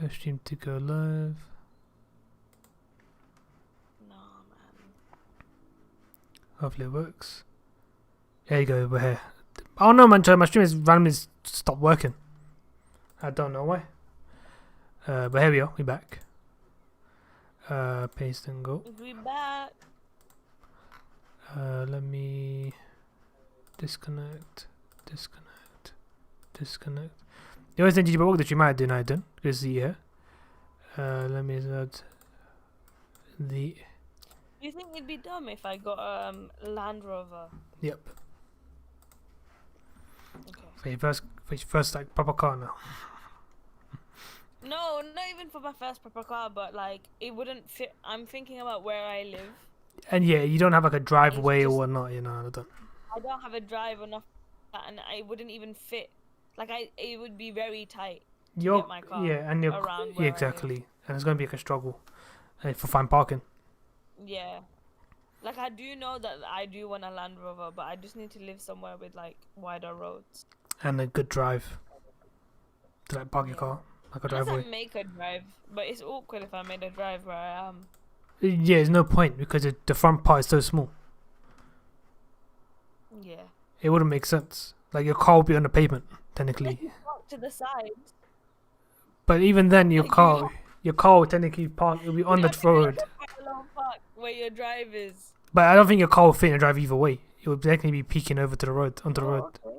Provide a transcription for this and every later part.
Stream to go live. No, man. Hopefully it works. There you go, we're here. I don't know, man. My stream is randomly stopped working. I don't know why. But here we are. We back. Paste and go. We back. Let me disconnect. The only thing did you work that you might do now, done. Good to see you here. Let me add the. Do you think it'd be dumb if I got Land Rover? Yep. Okay. For your first like proper car now. No, not even for my first proper car, but like it wouldn't fit. I'm thinking about where I live. And yeah, you don't have like a driveway just- or whatnot, you know. I don't have a drive enough, and I wouldn't even fit. Like it would be very tight. You're Get my car and you're around yeah, where I exactly, and it's gonna be like a struggle for fine parking. Yeah. Like I do know that I do want a Land Rover, but I just need to live somewhere with like wider roads. And a good drive to like park your Yeah. car, like a Unless driveway. I make a drive, but it's awkward if I made a drive where I am. Yeah, there's no point because the front part is so small. Yeah. It wouldn't make sense. Like your car would be on the pavement technically, Park to the side. but even then your Like, car would technically park. It'll be on the road. Parallel park where your drive is. But I don't think your car will fit in a drive either way. It would definitely be peeking over to the road, onto the road. Okay.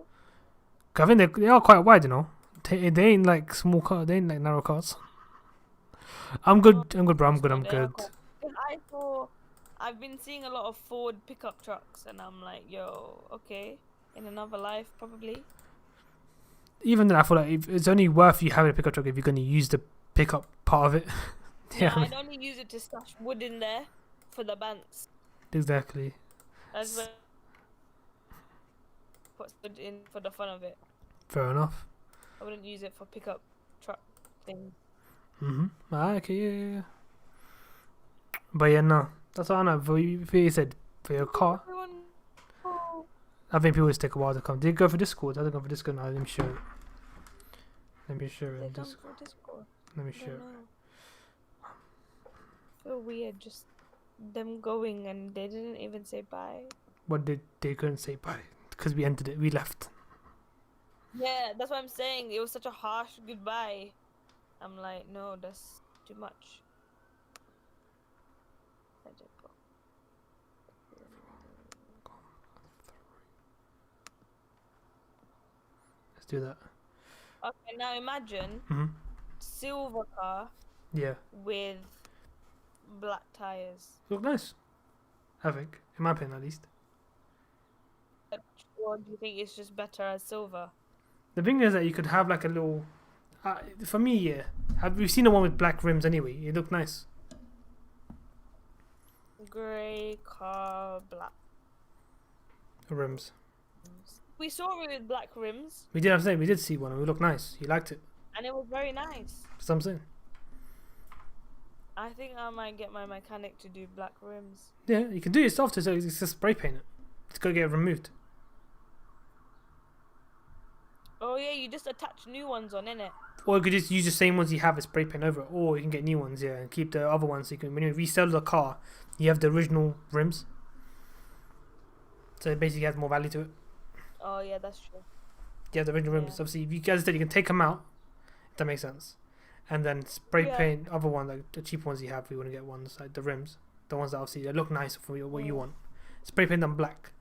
'Cause I think they are quite wide, you know. They ain't like small cars. They ain't like narrow cars. I'm good, bro. I'm good. I've been seeing a lot of Ford pickup trucks, and I'm like, yo, okay, in another life probably. Even then, I feel like it's only worth you having a pickup truck if you're going to use the pickup part of it. Yeah, I'd only use it to stash wood in there for the banks. Exactly. That's what put wood in for the fun of it. Fair enough. I wouldn't use it for pickup truck things. Okay, yeah. But yeah, no. That's all I know. For you said, for your car, Oh. I think people will take a while to come. Did you go for Discord? I didn't go for Discord now. Let me show it. Let me show They it. come for Discord. Let me I show don't it. know. Feel weird just them going and they didn't even say bye. What did they couldn't say bye? Because we ended it. We left. Yeah, that's what I'm saying. It was such a harsh goodbye. I'm like, no, that's too much. Let it go. Let's do that. Okay, now imagine silver car Yeah. with black tires. Look nice. I think. In my opinion, at least. Or do you think it's just better as silver? The thing is that you could have like a little. For me, yeah. We've seen the one with black rims anyway. It looked nice. Grey car, black. Rims. We saw it with black rims, We did. I'm saying we did see one. And it looked nice. You liked it. and it was very nice. That's what I'm saying. I think I might get my mechanic to do black rims. Yeah, you can do it yourself. So it's just spray paint it. It's gonna get removed. Oh yeah, you just attach new ones on, innit? Or you could just use the same ones you have as spray paint over it. Or you can get new ones, yeah, and keep the other ones. So you can, when you resell the car, you have the original rims. So it basically has more value to it. Oh yeah, that's true. You have the original rims. Yeah. Obviously, if you guys said you can take them out, if that makes sense. And then spray Yeah. paint other ones, like the cheap ones you have. We want to get ones like the rims, the ones that obviously they look nice for what you want. Spray paint them black.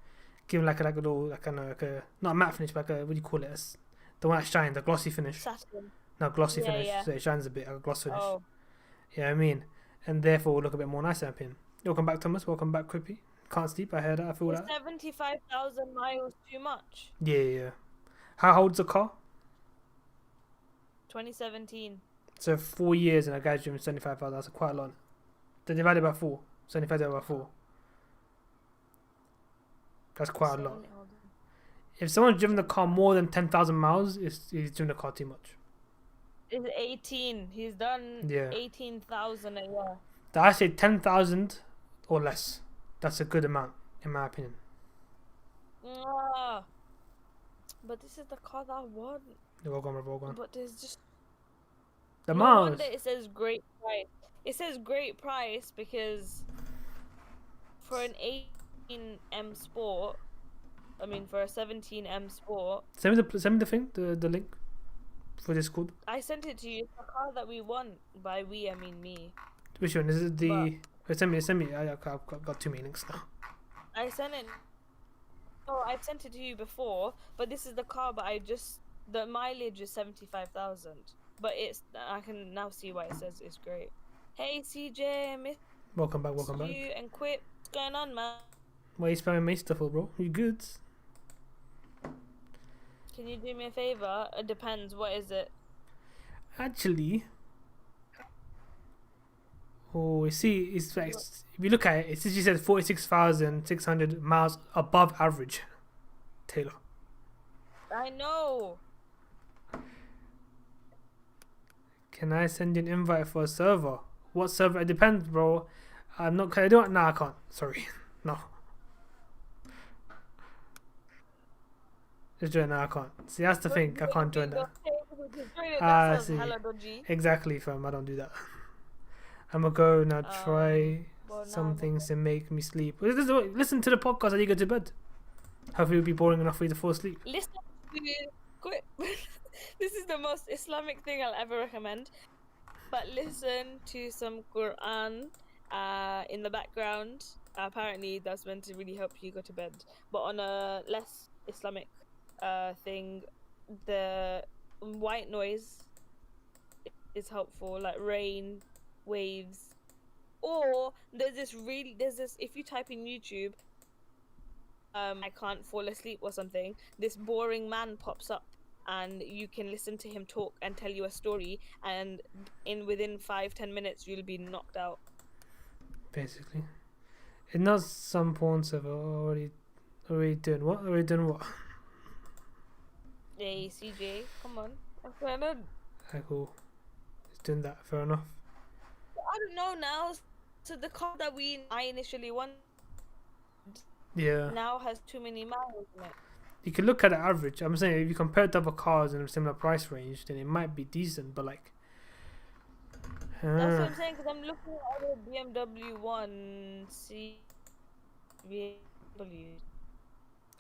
Give them like a little like a not a matte finish, but like a what do you call it? The one that shines, the glossy finish. Satin. No, glossy Yeah, finish. yeah. So it shines a bit, like a gloss finish. Oh, Yeah, I mean, and therefore will look a bit more nice in my opinion. Welcome back, Thomas. Welcome back, Crippy. Can't sleep. I heard that. I feel is that. 75,000 miles too much? Yeah. How old's the car? 2017. So 4 years and a guy's driven 75,000. That's quite a lot. Then divide it by 4. 75 divided by 4. That's quite a lot. Hold on. If someone's driven the car more than 10,000 miles, he's driven the car too much. It's 18. He's done Yeah. 18,000 a year. I say 10,000 or less. That's a good amount, in my opinion. Ah. But this is the car that I want. You're welcome, bro. But there's just The No miles. wonder it says great price. It says great price because for an 18M Sport, I mean for a 17M Sport, Send me the thing, the link for this code. I sent it to you. It's the car that we want. By we, I mean me. Which one is it? The But send me. I've got too many links now. I sent it. Oh, I sent it to you before, but this is the car. But the mileage is 75,000. But I can now see why it says it's great. Hey CJ, I miss Welcome back. you and Quip. What's going on, man? Why are you spamming me stuff, bro? You good? Can you do me a favor? It depends. What is it? Actually, oh, you see, it's like, if you look at it, it actually says 46,600 miles above average. Taylor, I know. can I send you an invite for a server? What server? It depends, bro. I'm not. Can I do it? No, I can't. Sorry, no. Just join now. I can't. See, that's the thing. I can't join that. Ah, see. hella dodgy. Exactly, fam. I don't do that. I'm gonna go now. Try Well, some now things to make me sleep. Listen to the podcast as you go to bed. Hopefully, it'll be boring enough for you to fall asleep. listen to Quip. This is the most Islamic thing I'll ever recommend. But listen to some Quran in the background. Apparently, that's meant to really help you go to bed. But on a less Islamic thing, the white noise is helpful, like rain, waves. Or there's this if you type in YouTube, I can't fall asleep or something, this boring man pops up and you can listen to him talk and tell you a story, and within 5-10 minutes you'll be knocked out. Basically, it's not some porn server already doing what? Already doing what? Hey CJ, come on. What's going on? Okay, cool. It's doing that. Fair enough. I don't know now. So the car that I initially wanted Yeah. now has too many miles in it. You can look at the average. I'm saying if you compare it to other cars in a similar price range, then it might be decent. But like, That's what I'm saying, because I'm looking at a BMW 1 BMW.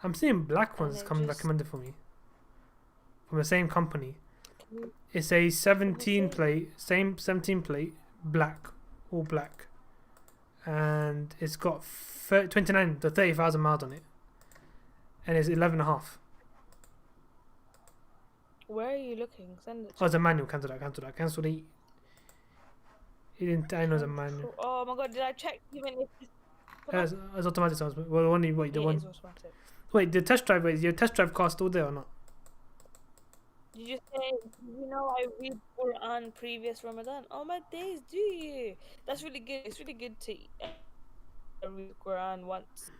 I'm seeing black And ones it coming just- recommended for me from the same company. Mm. It's a 17 same. plate, same 17 plate, black, all black, and it's got 29 to 30,000 miles on it, and it's 11.5. Where are you looking? Send it Oh, to it's a manual. Cancel the. It didn't. I know it's a manual. Oh my god, did I check even if It's automatic sounds. Well, the one you wait, the it one. is automatic? Wait, the test drive. Wait, is your test drive car still there or not? Did you say, I read Quran previous Ramadan? Oh my days, do you? That's really good. It's really good to read Quran once.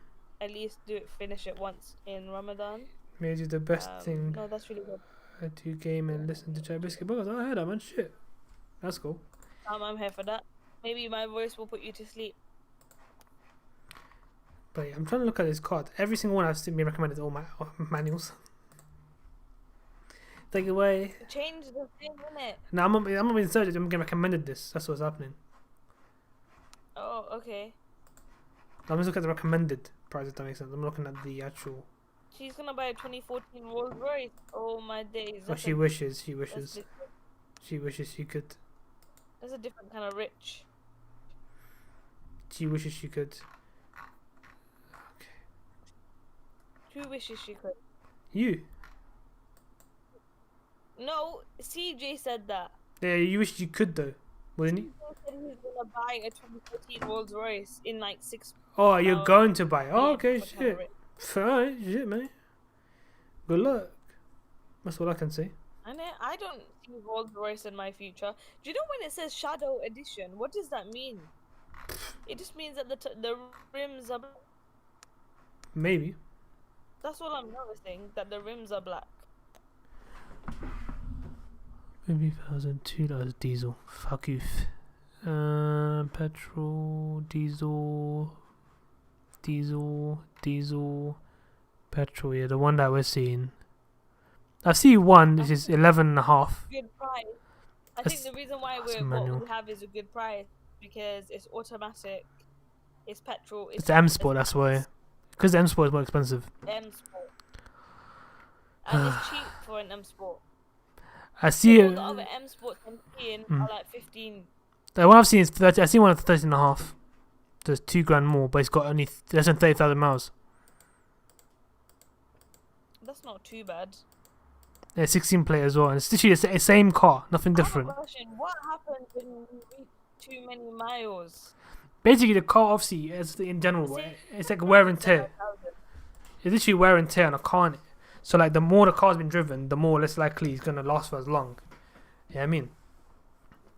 At least finish it once in Ramadan. Maybe the best thing. No, that's really good. I do game and listen to Biskut. Because I heard that, man. Shit, that's cool. I'm here for that. Maybe my voice will put you to sleep. But yeah, I'm trying to look at this card. Every single one I've seen me recommended all my manuals. Take it away. Change the thing, innit? No, I'm not being searched. I'm getting recommended this. That's what's happening. Oh, okay. I'm just looking at the recommended price, if that makes sense. I'm looking at the actual. She's gonna buy a 2014 Rolls Royce. Oh my days. Oh, she wishes. She That's wishes. She wishes she could. a different kind of rich. She wishes she could. Who wishes she could? You. No, CJ said that. Yeah, you wish you could though, wouldn't you? CJ said he was gonna buy a 2014 Rolls Royce in like 6 Oh, you're No. going to buy. Oh, Yeah, okay, different kind of shit. rich. Alright, shit, man. Good luck. That's all I can say. I don't see Rolls Royce in my future. Do you know when it says Shadow Edition? What does that mean? It just means that the rims are black. Maybe. That's all I'm noticing, that the rims are black. Maybe $2 diesel. Fuck you. Petrol, diesel, petrol. Yeah, the one that we're seeing. I see one. This is 11.5. Good price. I think the reason why That's what manual. we have is a good price because it's automatic, it's petrol, It's the M Sport, that's why. Because the M Sport is more expensive. M Sport, and it's cheap for an M Sport. I see All it. the other M Sports I'm seeing are like 15. The one I've seen is 30. I seen one at 13.5. So it's $2,000 more, but it's got only less than 30,000 miles. That's not too bad. Yeah, 16 plate as well. And it's literally the same car, nothing I have a different. question. What happens when you reach too many miles? Basically, the car, obviously, in general, it's like wear and tear. It's literally wear and tear on a car. Innit? So, like, the more the car's been driven, the more less likely it's going to last for as long. You know what I mean?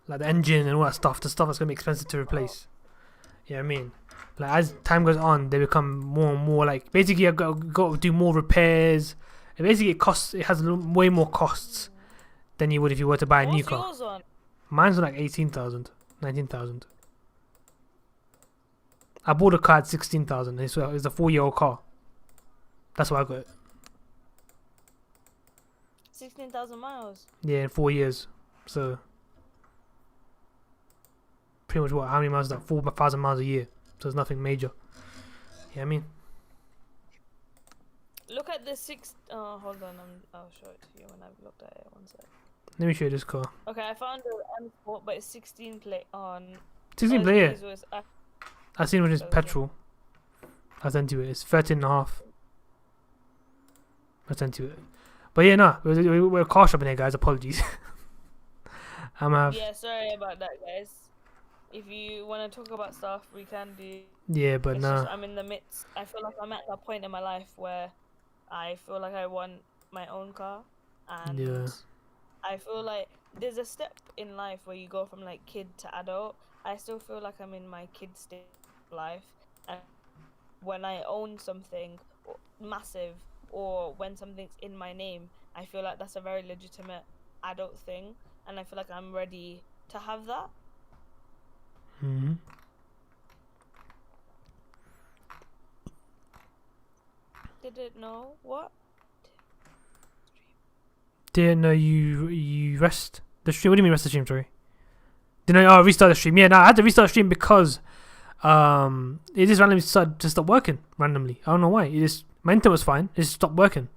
Like, the engine and all that stuff, the stuff that's going to be expensive to replace. You know what I mean? Like, as time goes on, they become more and more, like, basically, you've got to do more repairs. And basically, it has way more costs than you would if you were to buy a new car. What's yours on? Mine's on like 18,000, 19,000. I bought a car at 16,000. It's a 4-year-old car. That's why I got it. 16,000 miles. Yeah, in 4 years. So pretty much what? How many miles is that? 4,000 miles a year. So it's nothing major. Yeah, I mean. Look at the oh, hold on. I'll show it to you when I've looked at it. One sec. Let me show you this car. Okay, I found the M Sport, but it's 16 plate on. 16 plate, yeah. Was, I seen it is petrol. I sent you it. It's 13.5. I sent you it. But yeah, no, we're car shopping here, guys. Apologies. Yeah, sorry about that, guys. If you want to talk about stuff, we can do. Yeah, but nah. I'm in the midst. I feel like I'm at that point in my life where I feel like I want my own car, and yeah. I feel like there's a step in life where you go from like kid to adult. I still feel like I'm in my kid stage of life, and when I own something massive or when something's in my name, I feel like that's a very legitimate adult thing, and I feel like I'm ready to have that. Mm-hmm. Didn't know what? Didn't know you rest the stream. What do you mean rest the stream? Sorry. Didn't know? Oh, restart the stream. Yeah, no, I had to restart the stream because it just randomly started to stop working randomly. I don't know why. My internet was fine. It just stopped working.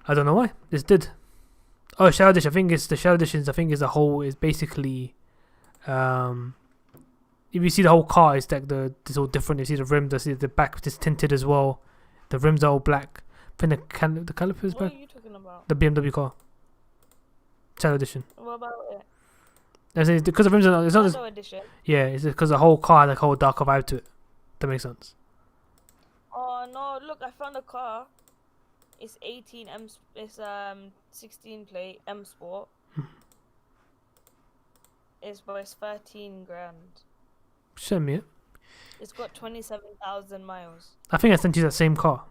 I don't know why. It just did. Oh, Shadow Edition. I think it's the Shadow Editions. I think is basically if you see the whole car, it's like it's all different. You see the rims. I see the back is tinted as well. The rims are all black. I think the calipers What back. are you talking about? The BMW car. Shadow Edition. What about it? I say because the rims are it's not. Shadow Edition. Yeah, it's because the whole car has like a whole darker vibe to it. That makes sense. Oh no! Look, I found a car. It's 18 M. It's 16 plate M Sport. It's 13 grand. Send me it. It's got 27,000 miles. I think I sent you that same car.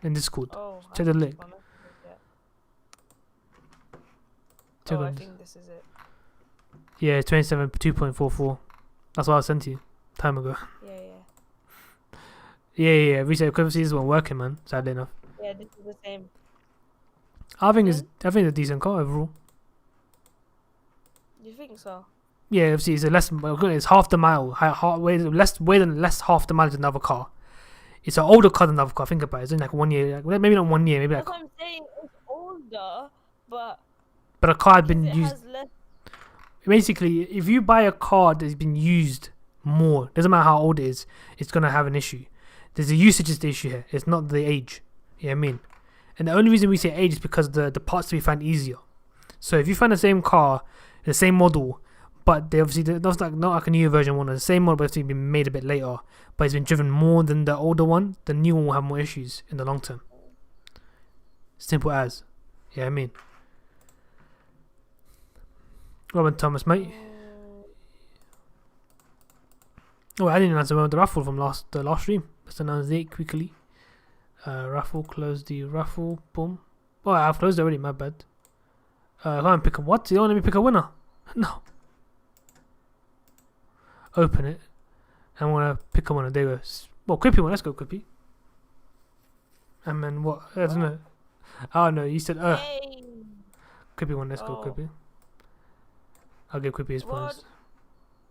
In Discord. Oh, check the link. Oh, I think this is it. Yeah, 27 2.44. That's what I sent you time ago. Yeah. Reset because this one working, man. Sadly enough. Yeah, this is the same. I think it's a decent car overall. You think so? Yeah, obviously it's half the mile, less half the mileage than another car. It's an older car than another car. Think about it. It's in like 1 year, maybe not 1 year, maybe That's like. what I'm saying. It's older, but a car had been used. Has less. Basically, if you buy a car that's been used more, doesn't matter how old it is, it's gonna have an issue. There's a usage is the issue here. It's not the age. You know what I mean? And the only reason we say age is because the parts to be found easier. So if you find the same car, the same model, but they obviously not like a new version one, the same model, but it's been made a bit later, but it's been driven more than the older one, the new one will have more issues in the long term. Simple as. Yeah, I mean. Robin Thomas, mate. Oh, I didn't answer the raffle from the last stream. Let's announce it quickly. Raffle, close the raffle. Boom. Oh, I've closed it already. My bad. I can't pick a what? You don't let me pick a winner? No. Open it. I want to pick a winner. There goes. Well, Quippy one. Let's go, Quippy. And then what? I don't know. Oh no, you said Quippy one. Let's go Oh. Quippy. I'll give Quippy his Well, points.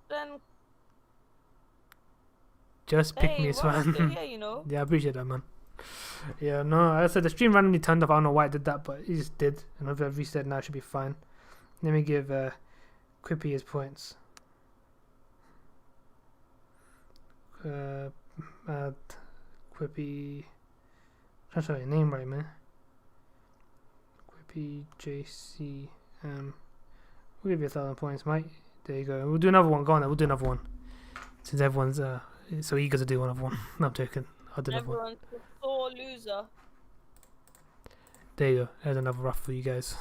then, Just pick me, hey, it's well, I'm still fine. here, you know. Yeah, I appreciate that, man. Yeah, no, I said the stream randomly turned off. I don't know why it did that, but it just did. And if I've reset now, it should be fine. Let me give Quippy his points. Add Quippy. I'm trying to spell your name right, man. Quippy JC. We'll give you 1,000 points, mate. There you go. We'll do another one. Go on, then. We'll do another one. Since everyone's so eager to do another one. No, I'm joking. I'll do another one. Everyone's a sore loser. There you go. There's another rough for you guys.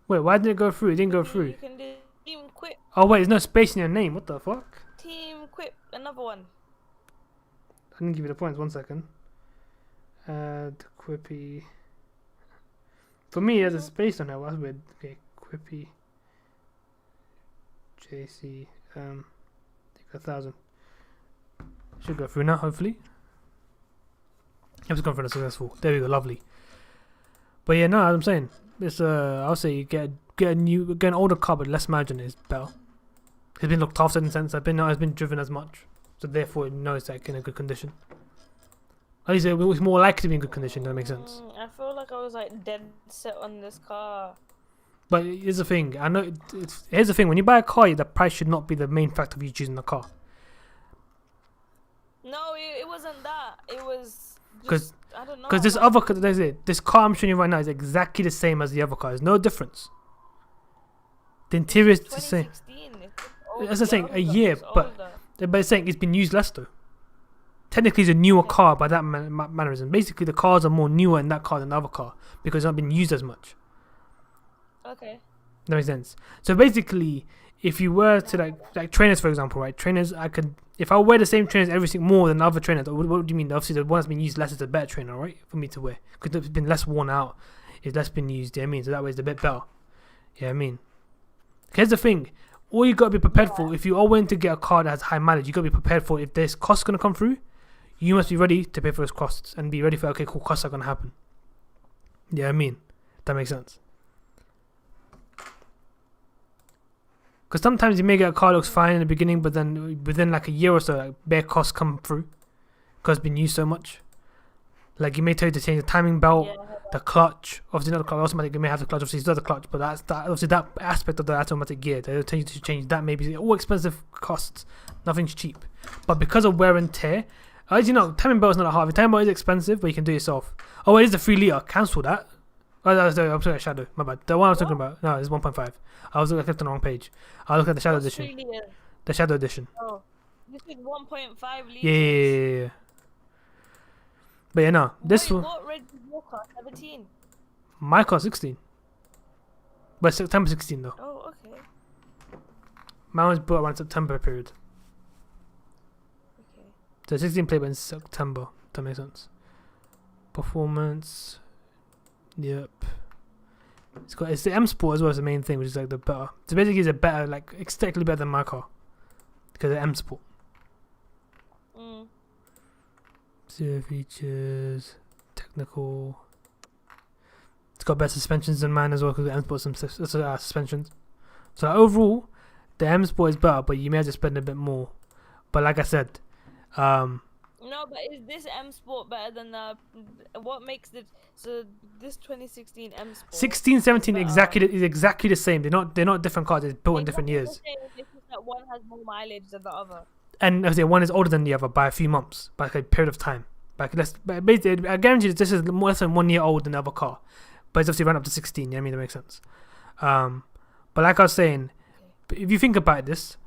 Wait, why didn't it go through? It didn't go through. You can do Team Quip. Oh wait, there's no space in your name. What the fuck? Team Quip. Another one. I didn't give you the points. 1 second. Add Quippy. For me, there's a space on there. That's weird. Okay, Quippy. JC. Take 1,000. Should go through now, hopefully. It's gone for the successful. There we go, lovely. But yeah, no, as I'm saying, it's I'll say you get an older car but less margin is better. It's been looked after in the sense that it's been driven as much, so therefore it knows like in a good condition. At least it was more likely to be in good condition. Does that make sense? I feel like I was like dead set on this car. But here's the thing. I know here's the thing. When you buy a car, the price should not be the main factor of you choosing the car. No, it wasn't that. It was Because I don't know. this other car, this car I'm showing you right now is exactly the same as the other car. There's no difference. The interior is the same. 2016. That's the thing. A year, but it's saying it's been used less though. Technically, it's a newer car by that mannerism. Basically, the cars are more newer in that car than the other car because it's not been used as much. Okay. That makes sense. So basically, if you were to like trainers, for example, right? Trainers, if I wear the same trainers every single more than other trainers, what do you mean? Obviously, the one that's been used less is a better trainer, right? For me to wear because it's been less worn out, it's less been used. You know what I mean? So that way it's a bit better. Yeah, I mean, here's the thing. All you got to be prepared for if you are willing to get a car that has high mileage, you got to be prepared for if there's costs going to come through. You must be ready to pay for those costs and be ready for okay, cool, costs are going to happen. Yeah, I mean, that makes sense. Because sometimes you may get a car that looks fine in the beginning, but then within like a year or so, like bare costs come through because it's been used so much. Like you may tell you to change the timing belt, the clutch. Obviously not the clutch, automatic. You may have the clutch. Obviously it's not the clutch, but obviously that aspect of the automatic gear, they'll tell you to change that. Maybe all expensive costs. Nothing's cheap. But because of wear and tear, as you know, timing belt is not that hard. The timing belt is expensive, but you can do it yourself. Oh, it is the 3 litre. Cancel that. Oh, I'm sorry, Shadow. My bad. The one I was talking about. No, it's 1.5. I clicked on the wrong page. I looked at the Shadow Edition. The Shadow Edition. Oh, this is 1.5 liters. Yeah. But yeah, no. This one. What red is your car? 17. My car 16. But September 16 though. Oh, okay. Mine was bought around September period. Okay. So 16 plate but in September. That makes sense. Performance. Yep. It's the M Sport as well as the main thing, which is like the better. So basically, it's a better, like aesthetically better than my car because of M Sport. Zero features, technical. It's got better suspensions than mine as well because the M Sport some suspensions. So overall, the M Sport is better, but you may have to spend a bit more. But like I said, no, but is this M Sport better than the? What makes this 2016 M Sport? 16, 17 is exactly the same. They're not different cars. They're built in different years. It's just that one has more mileage than the other. And as I say, one is older than the other by a few months, by like a period of time. Basically, I guarantee this is more than 1 year old than the other car, but it's obviously run up to 16. Yeah, I mean that makes sense. But like I was saying, if you think about this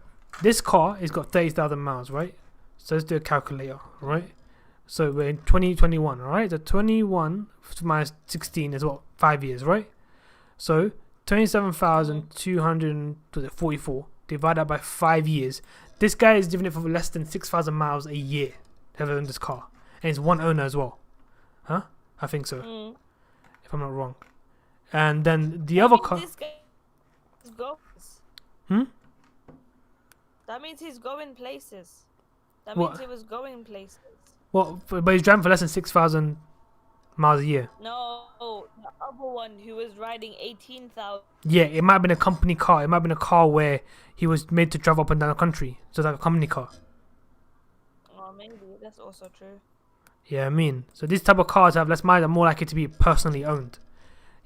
car has got 30,000 miles, right? So let's do a calculator, right? So we're in 2021, alright? So 21 minus 16 is what? 5 years, right? So 27,244 divided that by 5 years. This guy is driven it for less than 6,000 miles a year to have owned this car. And it's one owner as well. Huh? I think so. If I'm not wrong. And then the other car... This guy goes. That means he's going places. That means he was going places. Well, but he's driving for less than 6,000 miles a year. No, the other one who was riding 18,000. Yeah, it might have been a company car. It might have been a car where he was made to travel up and down the country. So it's like a company car. Oh, maybe that's also true. Yeah, I mean. So these type of cars have less miles are more likely to be personally owned.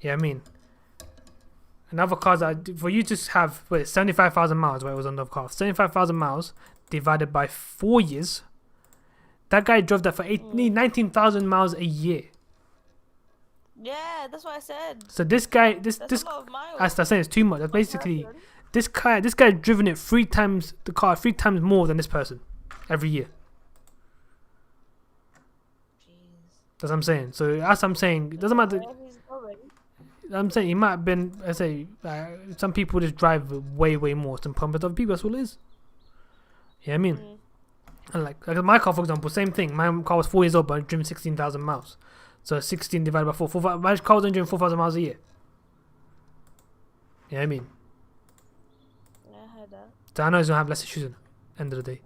Yeah, I mean. And other cars are for you to have 75,000 miles where it was on the car. 75,000 miles divided by 4 years. That guy drove that for 19,000 miles a year. Yeah, that's what I said. So this guy, this That's a lot of miles. that's saying it's too much. That's basically this guy driven it 3 times the car, 3 times more than this person every year. Jeez. That's what I'm saying. So as I'm saying, it doesn't matter. Where he's going. I'm saying he might have been. I say some people just drive way more than but other people. That's all it is. Yeah, I mean, and like my car, for example, same thing. My car was 4 years old, but I've driven 16,000 miles. So 16 divided by 4. My car was only doing 4,000 miles a year. Yeah, I mean. Yeah, I heard that. So I know he's gonna have less issues at the end of the day.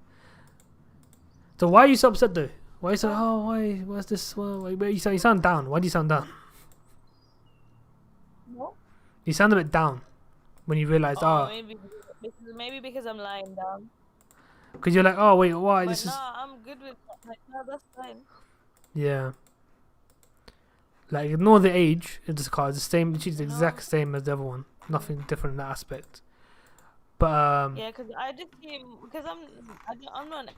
So why are you so upset though? Why are you so? Oh, why? What's this? Why you sound down? Why do you sound down? What? You sound a bit down when you realize, maybe because I'm lying down. because you're like, oh wait, why? But This is I'm good with that. Like, no, that's fine. yeah. Like ignore the age of this car. It's the same. She's the No. exact same as the other one. Nothing different in that aspect. But Yeah, because I just see because I'm not an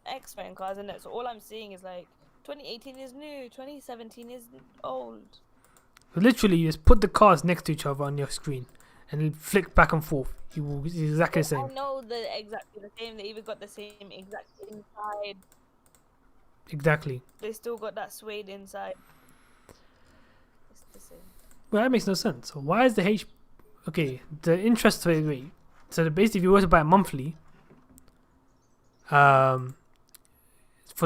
expert in cars, and so all I'm seeing is like 2018 is new, 2017 is old. literally, you just put the cars next to each other on your screen and flick back and forth. You will it's exactly the same. I know exactly the same. They even got the same exact inside. Exactly. They still got that suede inside. It's the same. Well, that makes no sense. So why is the the interest rate? So basically, if you were to buy it monthly, for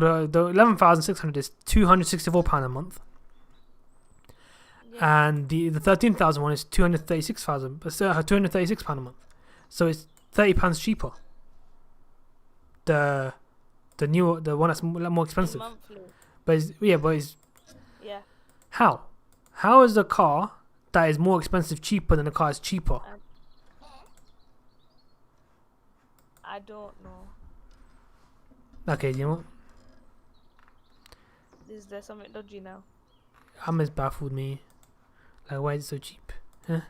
the 11,600 is £264 a month, Yeah. and the 13,000 one is £236 a month. So it's £30 cheaper. The one that's more expensive. Monthly. But it's Yeah. how is the car that is more expensive cheaper than the car is cheaper? I don't know. Okay, you know what? Is there something dodgy now? Has baffled me. Like, why is it so cheap? Huh?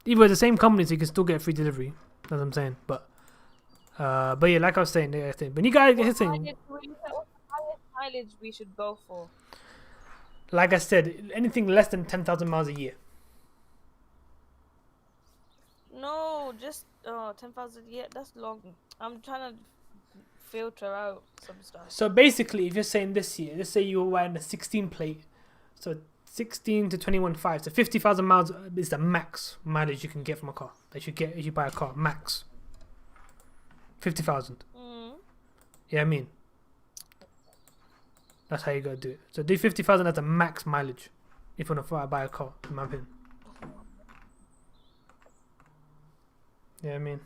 Either the same company, so you can still get free delivery. That's what I'm saying. But yeah, like I was saying, when you guys get hitting, What's the highest mileage we should go for? like I said, anything less than 10,000 miles a year. No, just 10,000. Yeah, that's long. I'm trying to filter out some stuff. So basically, if you're saying this year, let's say you were wearing a 16 plate, so 16 to 21.5, so 50,000 miles is the max mileage you can get from a car. That you get if you buy a car, max 50,000. Yeah, I mean, that's how you gotta do it. So do 50,000 as the max mileage if you want to buy a car, in my opinion. Yeah, I mean.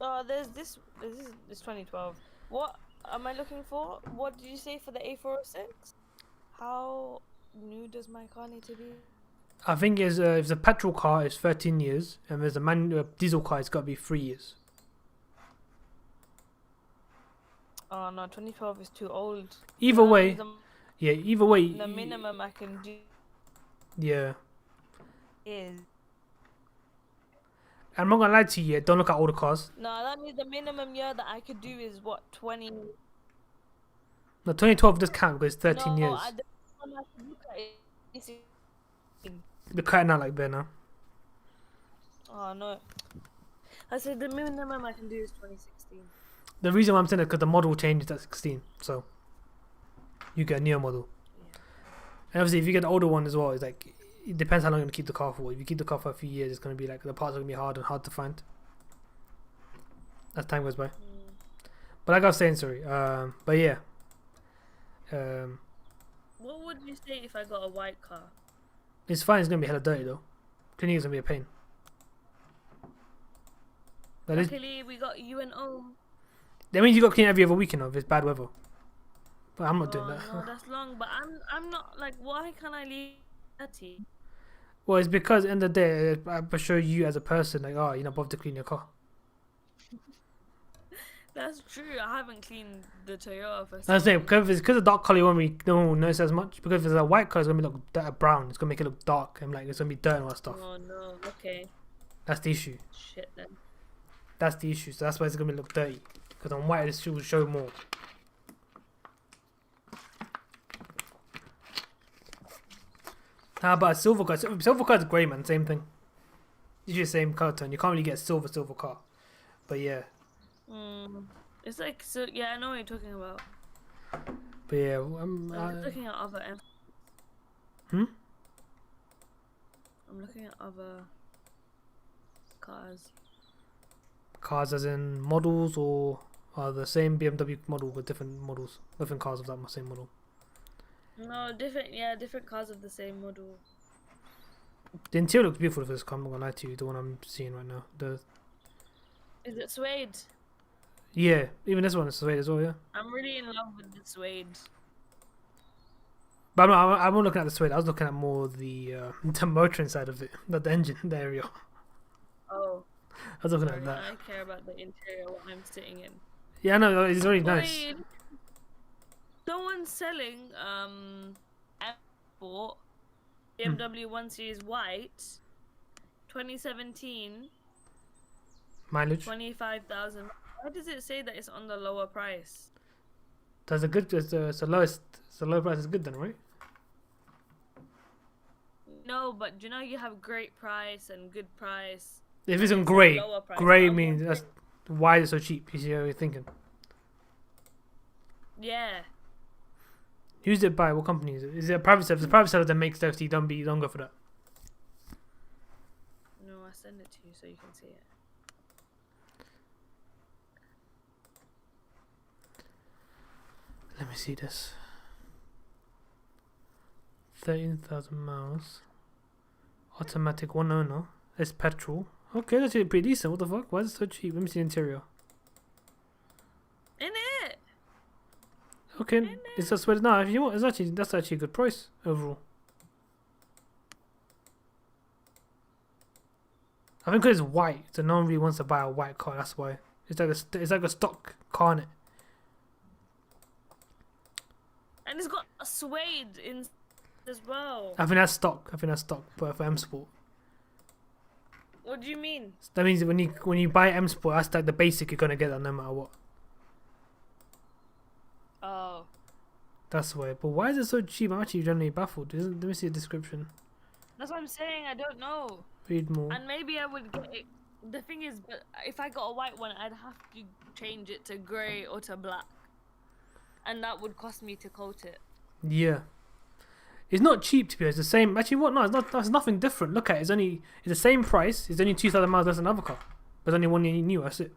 Oh, there's this. This is 2012. What am I looking for? What did you say for the A406? How new does my car need to be? I think if it's a petrol car, it's 13 years, and there's a diesel car, it's got to be 3 years. Oh no, 2012 is too old. Either way, either way. The minimum I can do Yeah. is. I'm not gonna lie to you. Don't look at older cars. No, that means the minimum year that I could do is what 20. No, 2012 does count because it's 13 no, years. the one I could look at is. They're cutting out like there now. Oh no. I said the minimum I can do is 2016. The reason why I'm saying it is because the model changes at 16, so you get a newer model. Yeah. And obviously, if you get the older one as well, it's like it depends how long you're gonna keep the car for. If you keep the car for a few years, it's gonna be like the parts are gonna be hard to find as time goes by. But like I was saying, sorry. But yeah. What would you say if I got a white car? It's fine. It's gonna be hella dirty though. Cleaning is gonna be a pain. Luckily, we got UNO. That means you got to clean every other weekend if it's bad weather. But I'm not doing Oh that. no, that's long. But I'm not like. Why can't I leave 30? Well, it's because at the end of the day, I show you as a person, like, oh, you're not bothered to clean your car. That's true. I haven't cleaned the Toyota for. That's it. Because the dark color, you won't be, no one notice as much. Because if it's a white color, it's gonna be look brown. It's gonna make it look dark, and like it's gonna be dirt and all that stuff. Oh no. Okay. That's the issue. Shit then. That's the issue. So that's why it's gonna look dirty. Because on white, it will show more. How about a silver car? Silver car is grey, man. Same thing. Usually the same color tone. You can't really get silver car. But yeah. It's like so. Yeah, I know what you're talking about. But yeah, I'm looking at other. I'm looking at other cars. Cars as in models, or are the same BMW model with different models, different cars of that same model? No, different. Yeah, different cars of the same model. The interior looks beautiful for this car. I'm not gonna lie to you. The one I'm seeing right now. Is it suede? Yeah, even this one is suede as well. Yeah. I'm really in love with the suede. But I'm not looking at the suede. I was looking at more the motor inside of it, not the engine, the area. Oh. I was looking at that. I care about the interior, what I'm sitting in. Yeah, no, it's really nice. Wait, someone's selling M4 BMW 1 Series White 2017 Mileage. 25,000. Why does it say that it's on the lower price? That's a good. It's the lowest. It's the low price is good then, right? No, but you know you have great price and good price. If it's on grey, Lower price. grey means that's why it's so cheap. You see how you're thinking. Yeah. Who's it by? What company is it? Is it a private seller? If it's a private seller that makes the FT, don't go for that. No, I send it to you so you can see it. Let me see this. 13,000 miles. Automatic, one owner. It's petrol. Okay, that's pretty decent. What the fuck? Why is it so cheap? Let me see the interior. In it. Okay, it's just what now. If you want, that's actually a good price overall. I think because it's white, so no one really wants to buy a white car. That's why it's like a stock car in it. And it's got a suede in as well. I think that's stock. But for M Sport. What do you mean? That means when you buy M Sport, that's like the basic you're gonna get that no matter what. Oh. That's why. But why is it so cheap? I'm actually generally baffled. Let me see the description. That's what I'm saying. I don't know. Read more. And maybe I would get it. The thing is, but if I got a white one, I'd have to change it to grey or to black, and that would cost me to coat it. Yeah. It's not cheap to be honest. It's the same. Actually, what? No, it's not. It's nothing different. Look at it. It's the same price. It's only 2,000 miles less than another car. But only one year new. That's it.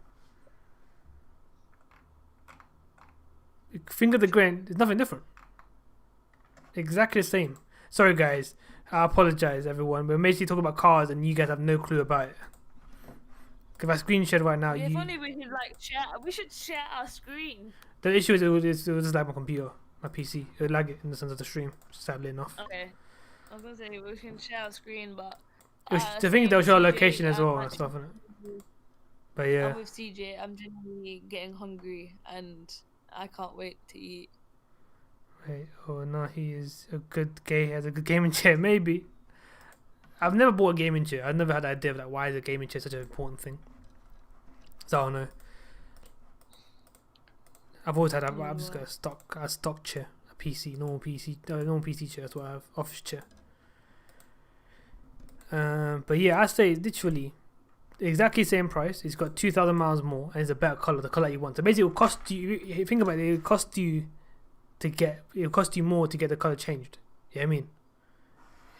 Finger the grain. There's nothing different. Exactly the same. Sorry, guys. I apologize, everyone. We're basically talking about cars, and you guys have no clue about it. If I screen share right now, If only we could like share. We should share our screen. The issue is it would just lag my computer, my PC. It would lag it in the sense of the stream, sadly enough. Okay. I was gonna say we can share our screen, but The thing is they'll show our location as well and stuff, innit? But yeah. I'm with CJ. I'm genuinely getting hungry, and I can't wait to eat. Right. Oh no, he is a good gay. Has a good gaming chair, maybe. I've never bought a gaming chair. I've never had the idea of like why is a gaming chair such an important thing. So I don't know. I've always had. I've just got a stock chair, a PC, normal PC chair. That's what I have, office chair. But yeah, I say literally exactly same price. It's got 2,000 miles more, and it's a better color, the color you want. So basically, it will cost you. If you think about it, it will cost you it'll cost you more to get the color changed. Yeah, I mean,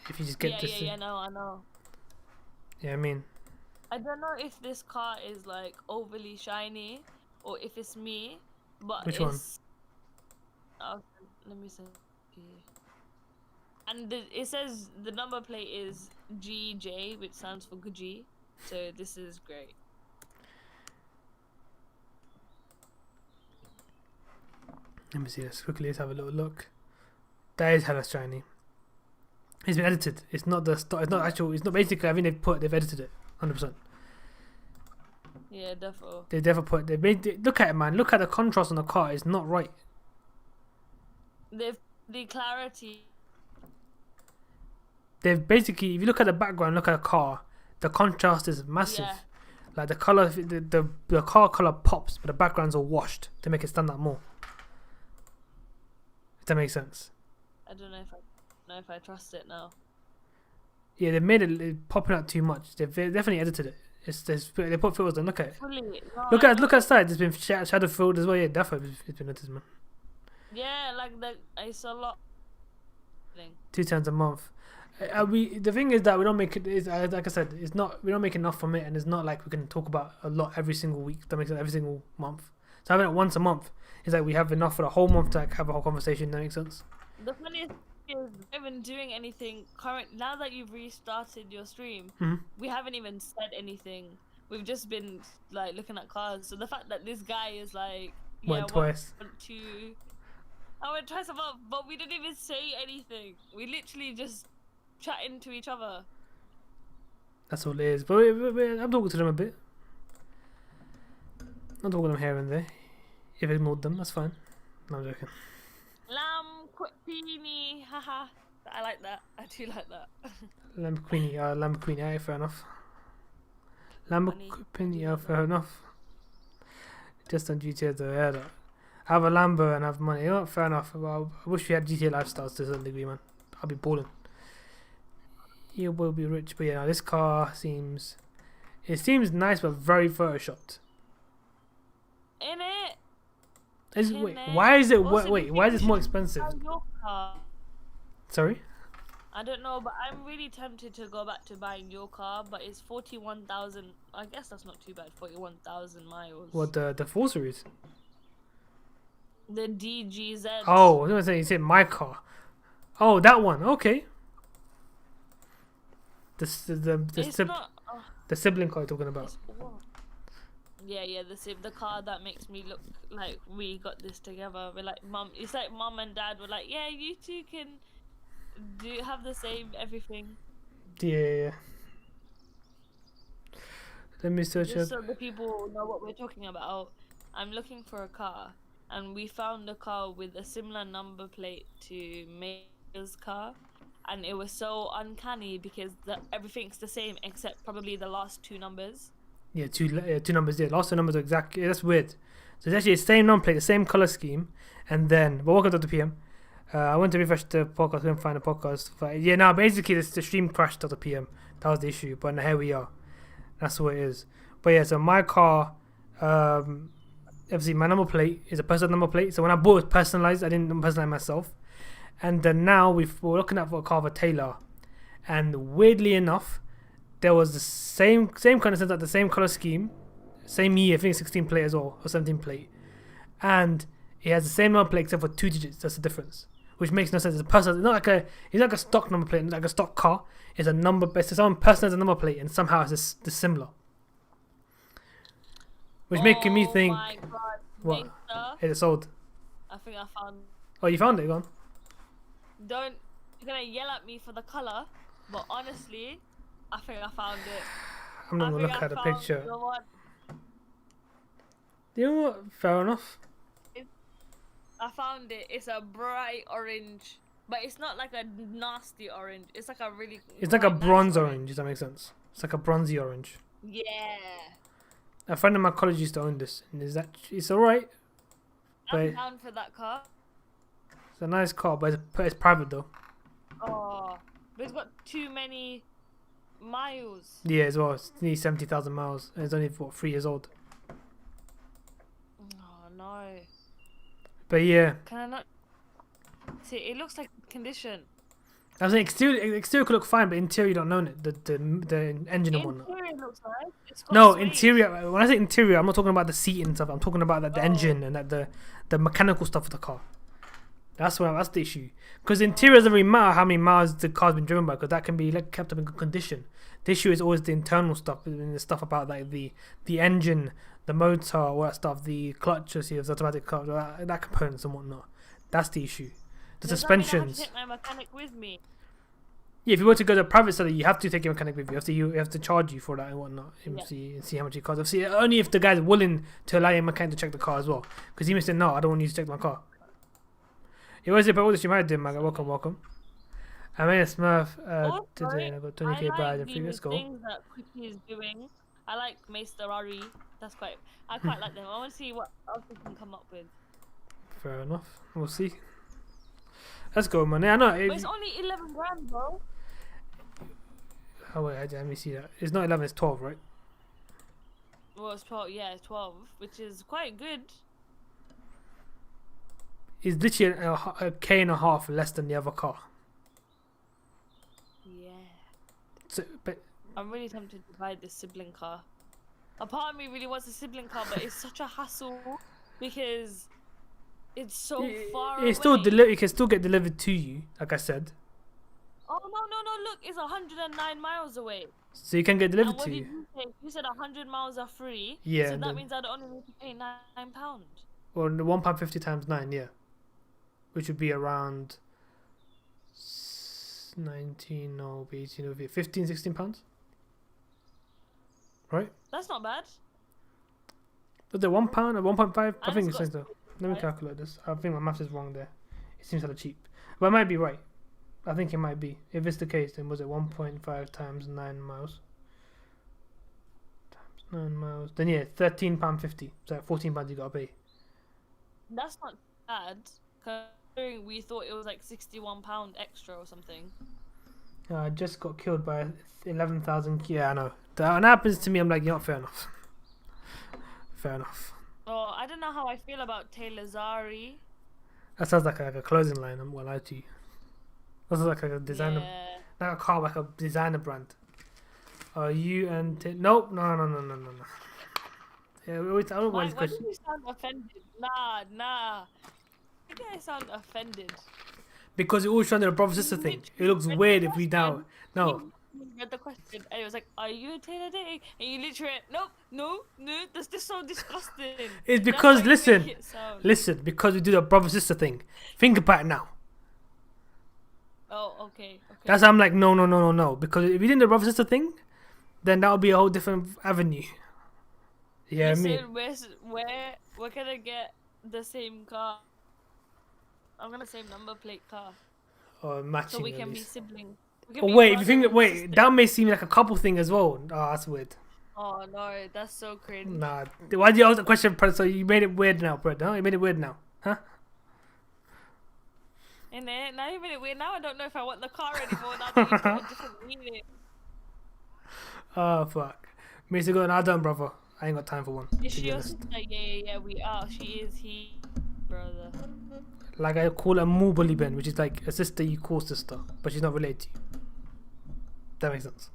if you just get this. Yeah, no, I know. Yeah, I mean. I don't know if this car is like overly shiny or if it's me, but Which one? Let me see. And it says the number plate is GJ, which stands for Gucci. So this is great. Let me see this quickly. Let's have a little look. That is hella shiny. It's been edited. It's not the start. It's not actual. It's not basically. I think they've edited it 100%. Yeah, definitely. They definitely put. They made. Look at it, man. Look at the contrast on the car. It's not right. The clarity. They've basically. If you look at the background, look at the car. The contrast is massive. Yeah. Like the color, the car color pops, but the backgrounds are washed to make it stand out more. If that makes sense. I don't know if I trust it now. Yeah, they made it popping out too much. They've definitely edited it. They put filters on. Look at it. Look at side. It's been shadow filled as well. Yeah, definitely it's been edited, man. Yeah, like it's a lot. 2 times a month. The thing is that we don't make it. Is like I said, it's not. We don't make enough from it, and it's not like we can talk about a lot every single week. That makes sense. Every single month. So having it once a month is like we have enough for the whole month to like have a whole conversation. That makes sense. The funniest thing is, we haven't been doing anything current. Now that you've restarted your stream, we haven't even said anything. We've just been like looking at cars. So the fact that this guy is like, went twice. I went twice a month, but we didn't even say anything. We literally just chatting to each other. That's all it is. But I'm talking to them a bit. I'm talking to them here and there. You've ignored them. That's fine. No, I'm joking. Lamborghini, haha. I like that. I do like that. Lamborghini, fair enough. Lamborghini, fair enough. Just on GTA though, yeah. I have a Lambo and have money. You know, fair enough. Well, I wish we had GTA lifestyles to a certain degree, man. I'll be balling. You will be rich, but yeah, no, this car seems nice, but very photoshopped. In it. Why is it? Also, why is this more expensive? Your car. Sorry. I don't know, but I'm really tempted to go back to buying your car, but it's 41,000. I guess that's not too bad. 41,000 miles. What the 4 Series? The DGZ. Oh, I was gonna say you said my car. Oh, that one. Okay. The sibling car you're talking about. Yeah, the car that makes me look like we got this together. We're like mum. It's like mum and dad were like, yeah, you two can have the same everything. Yeah. Let me search Just up. so the people know what we're talking about. I'm looking for a car, and we found a car with a similar number plate to May's car, and it was so uncanny because everything's the same except probably the last 2 numbers. Yeah, two numbers. Yeah, last 2 numbers are exactly. Yeah, that's weird. So it's actually the same number plate, the same color scheme, and then. But welcome to the PM. I went to refresh the podcast, couldn't find the podcast. But yeah, now basically the stream crashed at the PM. That was the issue. But now here we are. That's what it is. But yeah, so my car, obviously my number plate is a personal number plate. So when I bought it, personalized. I didn't personalize myself. And then now we're looking at for a car of a Taylor, and weirdly enough, there was the same kind of sense, like the same color scheme, same year, I think 16 plate as well, or 17 plate, and it has the same number plate except for 2 digits. That's the difference, which makes no sense. It's a person. It's not like a stock number plate, like a stock car. It's a number. It's someone personalized a number plate, and somehow it's dissimilar, which making me think, my God. what? Mister, It's sold. I think I found. Oh, you found it, go on. You're gonna yell at me for the color, but honestly, I think I found it. I'm not gonna look at the picture. The one. You know what? Fair enough. I found it. It's a bright orange, but it's not like a nasty orange. It's like a really. It's like a bronze orange. Does that make sense? It's like a bronzy orange. Yeah. A friend of my college used to own this, and it's alright. I'm down for that car. It's a nice car, but it's private though. Oh, but it's got too many miles. Yeah, as well. It's nearly 70,000 miles, and it's only 3 years old. Oh no. But yeah. Can I not? See, it looks like condition. I was saying exterior could look fine, but interior you don't know it. The engine and whatnot. Interior looks nice. It's got No, space. interior. When I say interior, I'm not talking about the seat and stuff. I'm talking about the engine and the mechanical stuff of the car. That's the issue. Because interior doesn't really matter how many miles the car's been driven by, because that can be kept up in good condition. The issue is always the internal stuff, and the stuff about like the engine, the motor, all that stuff, the clutch, you see, the automatic clutch, that components and whatnot. That's the issue. The Does that mean I have suspensions. to take my mechanic with me? Yeah, if you were to go to a private seller, you have to take your mechanic with you. You have to charge you for that and whatnot. And see how much it costs. Obviously, only if the guy's willing to allow your mechanic to check the car as well. Because he may say, no, I don't want you to check my car. It was about all this you might do, man. Welcome. I made a Smurf today and I got 20k badge and free. Let's go. Things that Quicky is doing. I like Mr. Rari. I quite like them. I want to see what else we can come up with. Fair enough. We'll see. Let's go, man. Yeah, I know. But it's only 11 grand, bro. Oh wait, let me see that. It's not 11, it's 12, right? Well, it's 12. Yeah, it's 12, which is quite good. It's literally a K and a half less than the other car. Yeah. So, but I'm really tempted to buy this sibling car. A part of me really wants a sibling car, but it's such a hassle because it's so far away. It can still get delivered to you, like I said. Oh no! Look, it's 109 miles away. So you can get delivered what to did you. You said 100 miles are free. Yeah. So that means I'd only need to pay £9. Or £1.50 times 9, yeah. Which would be around 19 or 18 or 15, 16 pounds. Right? That's not bad. Was it £1 or 1.5? I think it's it's so. Let me calculate this. I think my maths is wrong there. It seems kind of cheap. But I might be right. I think it might be. If it's the case, then was it 1.5 times 9 miles? Times 9 miles. Then yeah, £13.50. So £14 you gotta pay. That's not bad. Considering we thought it was like £61 extra or something. I just got killed by 11,000. Yeah, I know. When that happens to me, I'm like, you know, fair enough. Fair enough. Oh, I don't know how I feel about Taylor Zari. That sounds like a clothing line. I'm gonna lie to you. That sounds like a designer, like a car, like a designer brand. Are you and nope, no. Yeah, I don't Why do you sound offended? Nah. Why do I sound offended? Because you're always trying to do a brother sister thing. It looks weird if we now. No. You read the question and it was like, are you a Taylor dating? And you literally went, no, that's just so disgusting. It's because listen, because we do the brother sister thing. Think about it now. Oh, okay. That's why I'm like, no. Because if we did the brother sister thing, then that would be a whole different avenue. Yeah, listen, we're gonna get the same car. I'm gonna say number plate car. Or matching. So we can be siblings. Oh wait, if you think that may seem like a couple thing as well. Oh, that's weird. Oh no, that's so cringe. Nah, why did you ask the question, so you made it weird now, bro? Huh? You made it weird now, huh? And then now you made it weird. Now I don't know if I want the car anymore. Now that you put a different meaning. Oh fuck. Me to go and I done, brother. I ain't got time for one. Is she your sister? Yeah, we are. She is he, brother. Like I call her Mubali Ben, which is like a sister you call sister, but she's not related to you. That makes sense.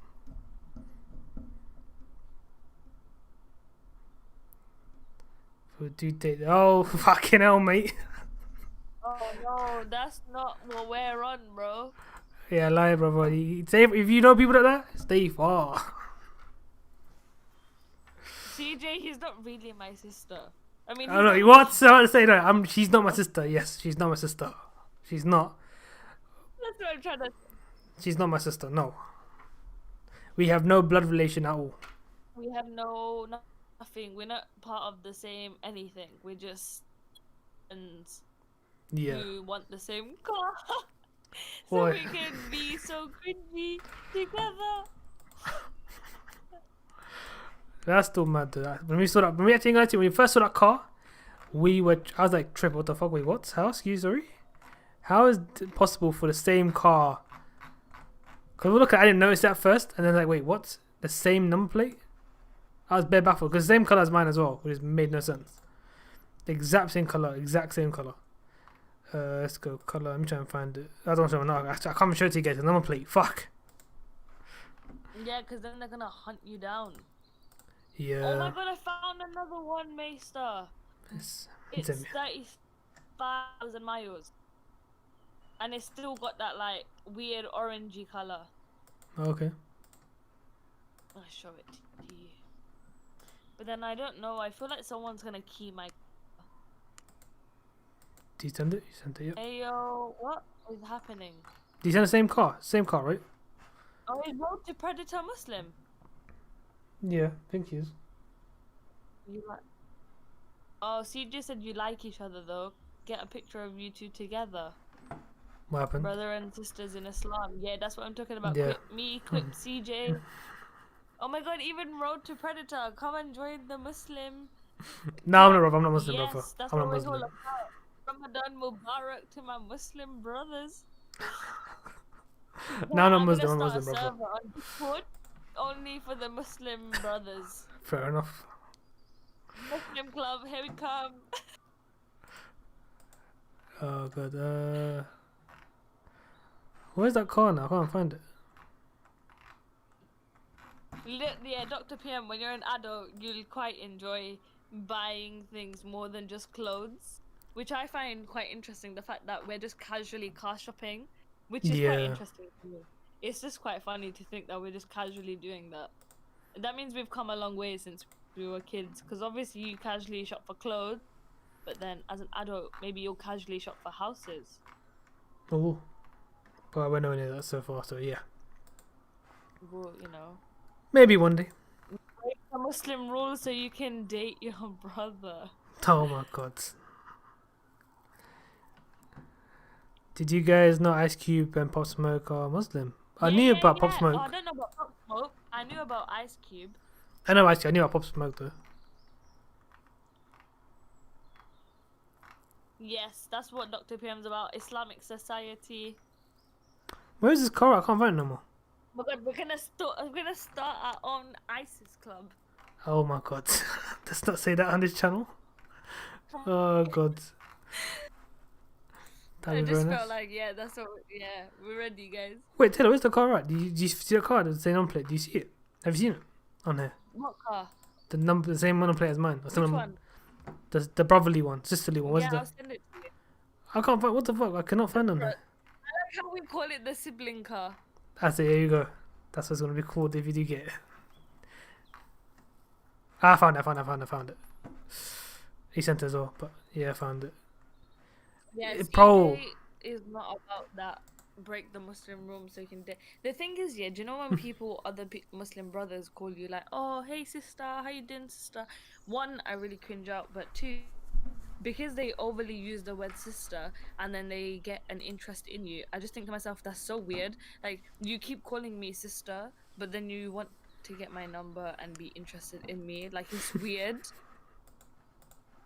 Oh fucking hell, mate. Oh no, that's not what we're on, bro. Yeah, lie, brother. If you know people like that, stay far. CJ, he's not really my sister. I mean, I don't know what I want to say. No, she's not my sister. Yes, she's not my sister. She's not. That's what I'm trying to. She's not my sister. No. We have no blood relation at all. We have nothing. We're not part of the same anything. We're just friends who want the same car. So we can be so cringy together. That's still mad though. When we first saw that car, I was like, Trip, what the fuck? Wait, what? How? Excuse, sorry? How is it possible for the same car? Because I didn't notice that first, and then like, wait, what? The same number plate? I was bare baffled because the same color as mine as well, which made no sense. The exact same color. Let's go color. Let me try and find it. I don't know. I can't show it to you guys. The number plate. Fuck. Yeah, because then they're gonna hunt you down. Yeah. Oh my god, I found another one, Maester. It's 30,000 miles. And it's still got that like weird orangey color. Okay. I'll show it to you. But then I don't know. I feel like someone's gonna key my. Did you send it? You sent it, yep. Hey yo, what is happening? Did you send the same car? Same car, right? Oh, he wrote to Predator Muslim. Yeah, I think he is. You like? Oh, CJ said you like each other though. Get a picture of you two together. What happened? Brother and sisters in Islam. Yeah, that's what I'm talking about. Yeah. Clip CJ. Oh my god, even Road to Predator. Come and join the Muslim. No, I'm not Muslim, Yes, brother. that's I'm what not we're Muslim. all about. Ramadan Mubarak to my Muslim brothers. No, I'm not I'm Muslim, gonna I'm start Muslim, a brother. server on Biskut only for the Muslim brothers. Fair enough. Muslim club, here we come. Oh god, where's that car now? I can't find it. Yeah, Dr. PM, when you're an adult, you'll quite enjoy buying things more than just clothes, which I find quite interesting. The fact that we're just casually car shopping, which is quite interesting to me. It's just quite funny to think that we're just casually doing that. That means we've come a long way since we were kids, because obviously you casually shop for clothes, but then as an adult, maybe you'll casually shop for houses. Oh, but we're nowhere near that so far, so yeah. Well, you know. Maybe one day. Break the Muslim rules so you can date your brother. Oh my god. Did you guys know Ice Cube and Pop Smoke are Muslim? I knew about Pop Smoke. Oh, I don't know about Pop Smoke. I knew about Ice Cube. I know Ice Cube. I knew about Pop Smoke though. Yes, that's what Dr. PM's about. Islamic society. Where's this car? I can't find it no more. Oh my god, we're gonna start our own ISIS club. Oh my god. Let's not say that on this channel. Oh god. I just felt like, yeah, that's what, yeah, we're ready, guys. Wait, Taylor, where's the car at? Do you see the car? The same number plate. Do you see it? Have you seen it on here? What car? The same number plate as mine. Which one? The brotherly one, sisterly one. What's Yeah, that? I'll send it to you. I can't find. What the fuck? I cannot find them I there. like how we call it the sibling car. That's it. Here you go. That's what's gonna be called if you do get it. I found it. He sent it as well, but yeah, I found it. Yeah, Bro. CJ is not about that. Break the Muslim room so you can date. The thing is, yeah, do you know when people, other Muslim brothers call you like, oh, hey sister, how you doing, sister? One, I really cringe out, but two, because they overly use the word sister and then they get an interest in you, I just think to myself, that's so weird. Like, you keep calling me sister, but then you want to get my number and be interested in me. Like, it's weird.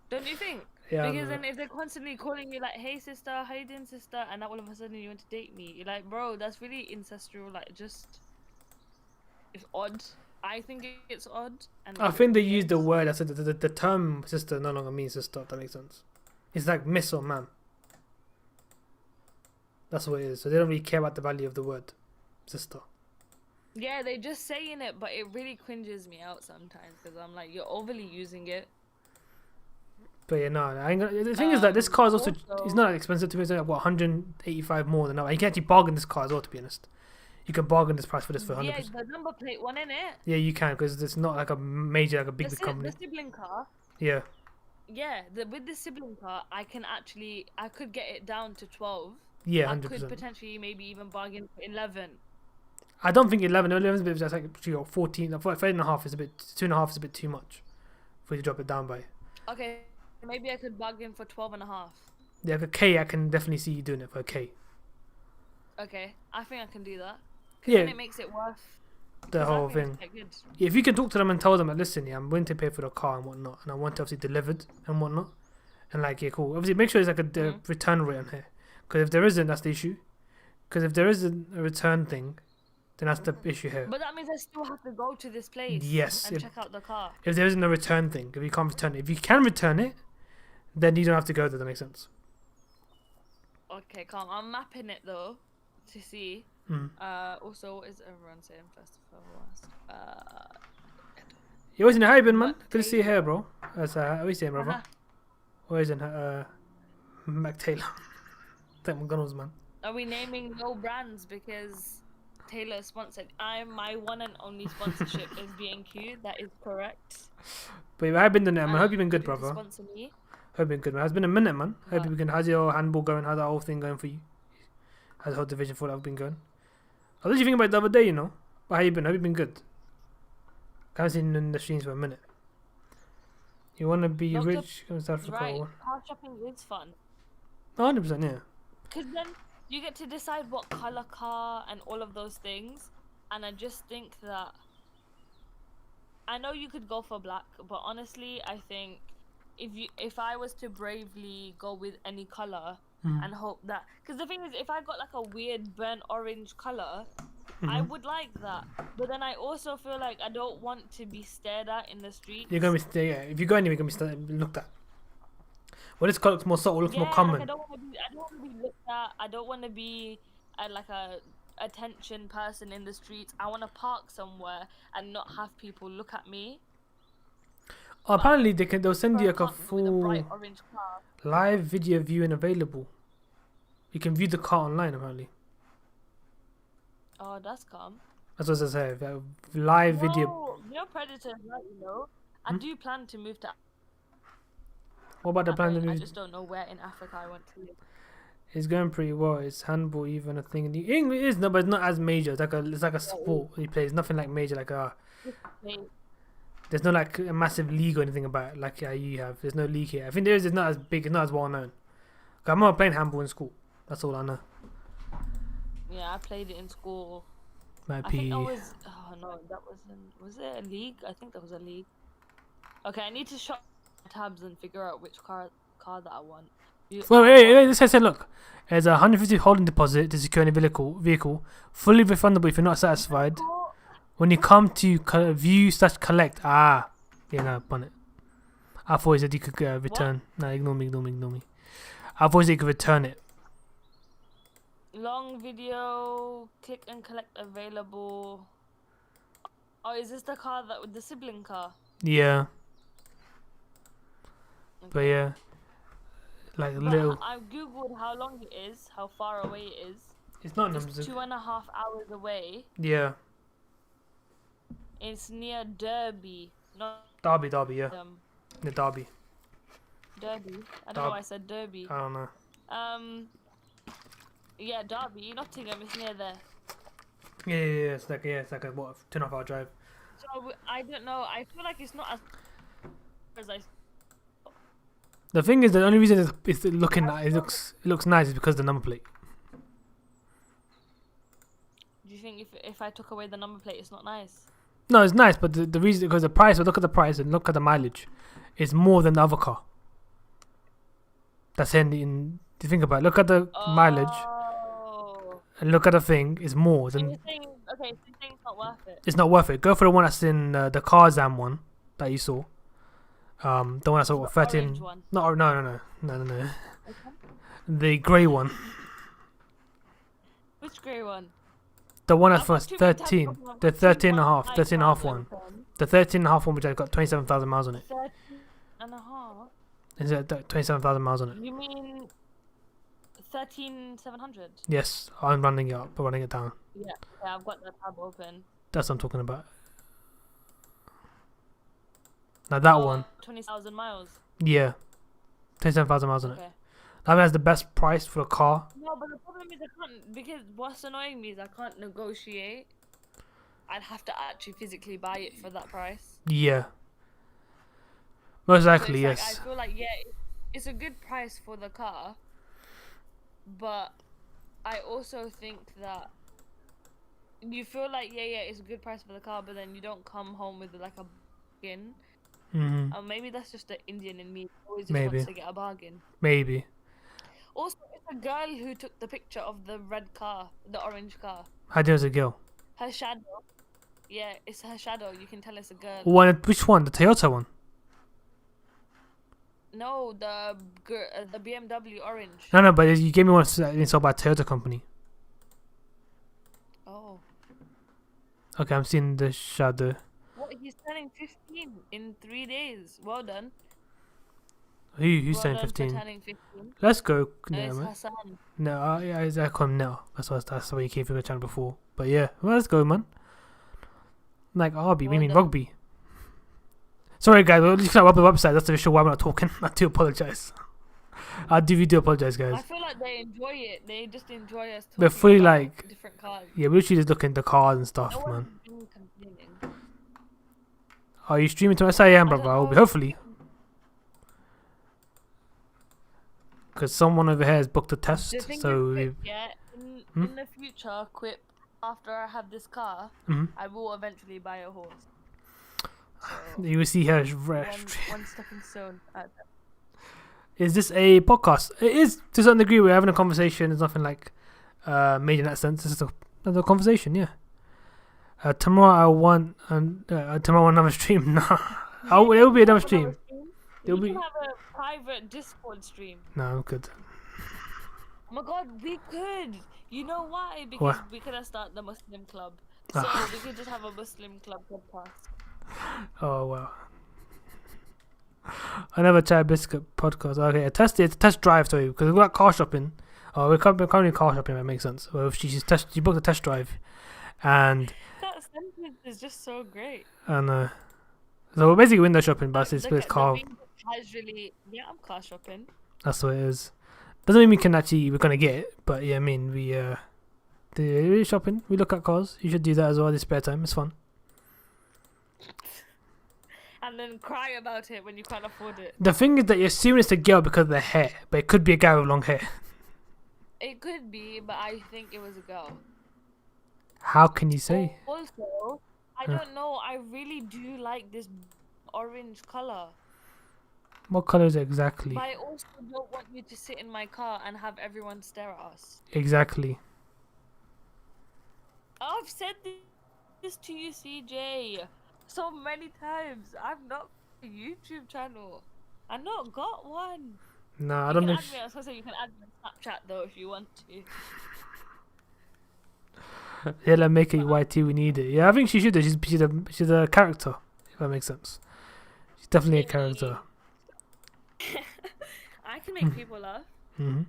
Don't you think? Yeah. Because then if they're constantly calling you like, hey sister, how you doing, sister? And now all of a sudden you want to date me. You're like, bro, that's really incestual. Like, just... It's odd. I think it's odd. And I think they use the word. I said the term sister no longer means sister. If that makes sense. It's like miss or ma'am. That's what it is. So they don't really care about the value of the word sister. Yeah, they're just saying it, but it really cringes me out sometimes because I'm like, you're overly using it. But yeah, no, I ain't gonna, the thing is that this car is also it's not that expensive to me. It's like, what, 185 more than that. And you can actually bargain this car as well, to be honest. You can bargain this price for this for 100%. Yeah, the number plate one, in it. Yeah, you can, because it's not like a major, like a big company. The sibling car. Yeah. Yeah, with the sibling car, I could get it down to 12. Yeah, 100%. I could potentially maybe even bargain for 11. I don't think 11 is a bit, that's like 14. I thought 13.5 is a bit, 2.5 is a bit too much for you to drop it down by. Okay, maybe I could bargain for 12.5. Yeah, like a K, I can definitely see you doing it for a K. Okay, I think I can do that. Yeah. Then it makes it worth The whole thing. Yeah, if you can talk to them and tell them, like, listen, yeah, I'm willing to pay for the car and whatnot, and I want it obviously delivered and whatnot, and like, yeah, cool. Obviously, make sure there's like a return rate on here, because if there isn't, that's the issue. Because if there isn't a return thing, then that's the issue here. But that means I still have to go to this place. Yes. And check out the car. If there isn't a return thing, if you can't return it, if you can return it, then you don't have to go there. That makes sense. Okay, calm. I'm mapping it though, to see. Also, what is everyone saying first and foremost? You always in how you been, man? Good to see you here, bro. That's how you saying, brother? Where is it? Mac Taylor. Thank McDonald's, man. Are we naming no brands because Taylor sponsored. My one and only sponsorship is B&Q. That is correct. But I've been doing it, man. I hope you've been good, Looking to brother. sponsor me. Hope you've been good, man. It's been a minute, man. Hope But you've been good. How's your handball going? How's that whole thing going for you? How's the whole division 4 been going? I was actually thinking about it the other day, you know. But how you been? Hope you've been good. I haven't seen you in the streams for a minute. You want to be Dr. rich? Go to South Africa. right, Or... car shopping is fun. 100%, yeah. Because then you get to decide what color car and all of those things. And I just think that I know you could go for black, but honestly, I think if I was to bravely go with any color and hope that, because the thing is, if I got like a weird burnt orange color, I would like that. But then I also feel like I don't want to be stared at in the streets. You're gonna be if you go anywhere, you're gonna be looked at. Well, this color looks more subtle, looks more common. Like I don't want to be looked at. I don't want to be like a attention person in the streets. I want to park somewhere and not have people look at me. Oh, apparently they'll send you like a full bright orange car. live video viewing available. You can view the car online apparently. Oh, that's calm. That's what I say. Live video. You know Predators, right? You know, I do plan to move to. What about the plan to I move? just don't know where in Africa I want to live. It's going pretty well. Is handball even a thing? English is no, but it's not as major. It's like a sport he plays. Nothing like major. Like there's no like a massive league or anything about it, like you have. There's no league here. I think there is. It's not as big. It's not as well known. I remember playing handball in school. That's all I know. Yeah, I played it in school. My I PE. think that was. Oh no, that wasn't. Was it a league? I think that was a league. Okay, I need to shop tabs and figure out which car that I want. Well, hey, this said, look, there's a 150 holding deposit to secure any vehicle, fully refundable if you're not satisfied. When you come to view/collect, yeah, no, bun it. I thought he said you could return. What? No, ignore me. I thought he said you could return it. Long video, click and collect available. Oh, is this the car that with the sibling car? Yeah. Okay. But yeah, like a little. I googled how long it is, how far away it is. It's not It's numbers. 2.5 hours away. Yeah. It's near Derby, not Derby, yeah. The Derby. Derby. I don't know why I said Derby. I don't know. Yeah, Derby, Nottingham is near there. Yeah. It's like a 2.5 hour drive. So I don't know. I feel like it's not as I. The thing is, the only reason it's looking it looks nice is because of the number plate. Do you think if I took away the number plate, it's not nice? No, it's nice, but the reason because the price. Look at the price and look at the mileage. It's more than the other car. That's in. Do you think about it? Look at the mileage and look at the thing. It's more than. So you're saying it's not worth it. It's not worth it. Go for the one that's in the Karzam one that you saw. The one that's sort of 13. One. No. Okay. The grey one. Which grey one? The one that's first 13. The 13 and a half. 13 and a half one. The 13 and a half one which has got 27,000 miles on it. 13 and a half? Is it 27,000 miles on it? You mean 13,700? Yes, I'm running it up, running it down. Yeah, I've got the tab open. That's what I'm talking about. Now that one. 20,000 miles. Yeah. 27,000 miles on it. Okay. That one has the best price for a car. No, but the problem is I can't, because what's annoying me is I can't negotiate. I'd have to actually physically buy it for that price. Yeah. Most likely, so yes. Like, I feel like, it's a good price for the car, but I also think that you feel like, it's a good price for the car, but then you don't come home with like a bargain. Mm-hmm. Maybe that's just the Indian in me. Always just wants to get a bargain. Maybe. Also, it's a girl who took the picture of the red car, the orange car. How do you know it's a girl? Her shadow. Yeah, it's her shadow. You can tell it's a girl. Which one? The Toyota one? No, the BMW orange. No, but you gave me one installed by a Toyota company. Oh. Okay, I'm seeing the shadow. What? He's turning 15 in 3 days. Well done. Who's Well turning done for 15? turning 15. Let's go. It's No, Hassan. no, I call him Nell. That's the way he came through my channel before. But yeah, well, let's go, man. Like RB, we Well mean done. rugby. Sorry, guys, we're looking at the website. That's the issue why I'm not talking. I do apologize. We do apologize, I guys. feel like they enjoy it. They just enjoy us We're talking fully about like, different cars. yeah, we're literally just looking at the cars and No stuff, one's man. been complaining. Are you streaming to us? I am, I brother. don't I will be, know. hopefully. Because someone over here has booked a test, The thing so is, we, Quip, yeah, in the future, Quip, after I have this car, Mhm. I will eventually buy a horse. So, you will see her. one stepping stone at that. Is this a podcast? It is to a certain degree. We're having a conversation. It's nothing like major in that sense. It's just another conversation. Yeah. Tomorrow I want tomorrow another stream. No, there will be another stream. There'll We be can have a private Discord stream. no, I'm good. Oh my god, we could. You know why? Because What? we could have started the Muslim club. So we could just have a Muslim club podcast. Oh wow. Another Chai Biskut podcast. Okay, it's a test drive. Sorry, because we've got car shopping. Oh, we're currently car shopping. That makes sense. Well, she booked a test drive, and That sentence is just so great. so we're basically window shopping, but it's Look at car. the casually. Yeah, I'm car shopping. That's what it is. Doesn't mean we're gonna get it, but yeah, I mean we're shopping. We look at cars. You should do that as well in your spare time. It's fun. And then cry about it when you can't afford it. The thing is that you're assuming it's a girl because of their hair, but it could be a guy with long hair. It could be, but I think it was a girl. How can you say? Also, I don't know. I really do like this orange color. What color is it exactly? But I also don't want you to sit in my car and have everyone stare at us. Exactly. I've said this to you, CJ, so many times. I'm not a YouTube channel. I not got one. No, I You don't can know. add me. I was gonna say you can add me on Snapchat though if you want to. Yeah, like make it YT. We need it. Yeah, I think she should. She's a character. If that makes sense. She's definitely a character. I can make people laugh. Mhm.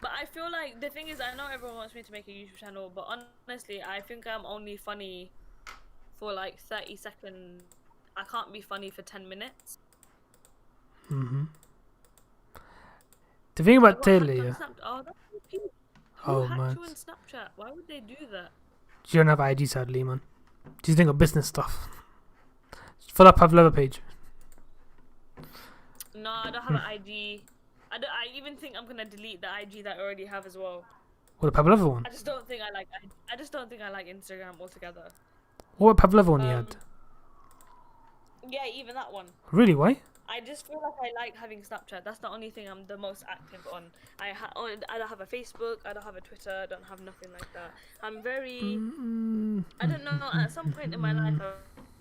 But I feel like the thing is, I know everyone wants me to make a YouTube channel, but honestly, I think I'm only funny for like 30 seconds. I can't be funny for 10 minutes. Mhm. The thing about What Taylor, hacked on yeah. Oh, that's so cute. Who Oh hacked man, you on Snapchat? Why would they do that? she don't have ID sadly, man. She's doing a business stuff. Fill up Pavlova page. No, I don't have an IG. I even think I'm gonna delete the IG that I already have as well. What the Pavlova one? I just don't think I like. I just don't think I like Instagram altogether. What Pavlova one you had? Yeah, even that one. Really? Why? I just feel like I like having Snapchat. That's the only thing I'm the most active on. I don't have a Facebook. I don't have a Twitter. I don't have nothing like that. I'm very. I don't know. At some point in my life, I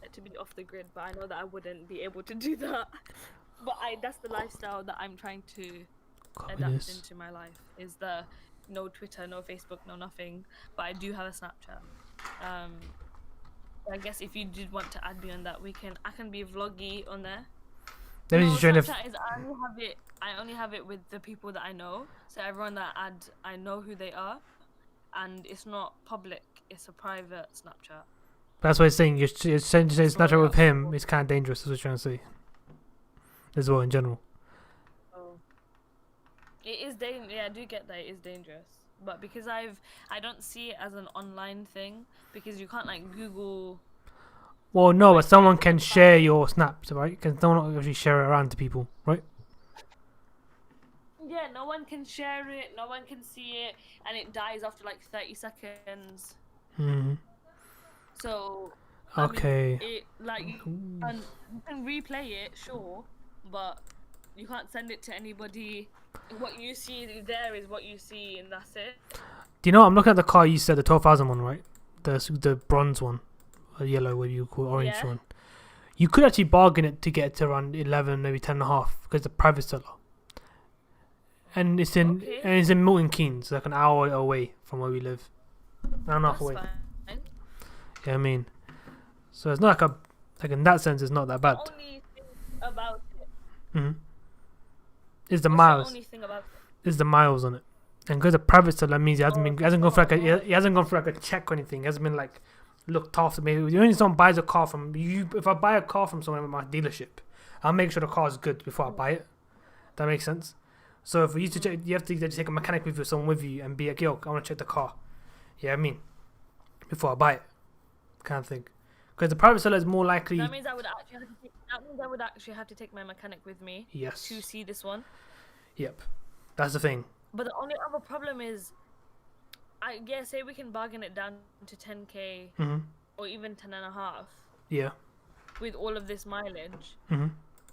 want to be off the grid, but I know that I wouldn't be able to do that. But that's the lifestyle that I'm trying to adapt into my life. Is the no Twitter, no Facebook, no nothing. But I do have a Snapchat. I guess if you did want to add me on that, I can be vloggy on there. Let me No, just join it. Snapchat is I only have it with the people that I know. So everyone that I add, I know who they are, and it's not public. It's a private Snapchat. That's what it's saying. You're saying Snapchat with him. It's kind of dangerous. Is what you're trying to say. As well, in general. Oh. It is dangerous. Yeah, I do get that it is dangerous. But because I don't see it as an online thing, because you can't like Google. Well, no, but someone can share your snaps, right? Because no one will actually share it around to people, right? Yeah, no one can share it. No one can see it, and it dies after like 30 seconds. Hmm. So. Okay. I mean, you can replay it, sure, but you can't send it to anybody. What you see there is what you see, and that's it. Do you know? I'm looking at the car you said, the 12,000 one, right? The bronze one, or yellow, whatever you call orange one. You could actually bargain it to get it to around 11, maybe 10.5, because it's a private seller. And it's in Milton Keynes, like an hour away from where we live. An hour and a half away. Fine. Yeah, I mean, so it's not like in that sense, it's not that bad. The only thing about it Mm-hmm. Is the What's miles? your only thing about it? Is the miles on it? And because a private seller means he hasn't been, he hasn't gone for like oh. he hasn't gone for like a check or anything. He hasn't been like looked after. Maybe the only someone buys a car from you. If I buy a car from someone at my dealership, I'll make sure the car is good before I buy it. That makes sense. So if we used to check, you have to just take a mechanic with you, or someone with you, and be like, yo, I want to check the car. Yeah, I mean, before I buy it, kind of thing. Because the private seller is more likely. That means I would actually have to take my mechanic with me. Yes. To see this one. Yep. That's the thing. But the only other problem is, say we can bargain it down to 10k Mm-hmm. or even 10.5. Yeah. With all of this mileage. Mm-hmm.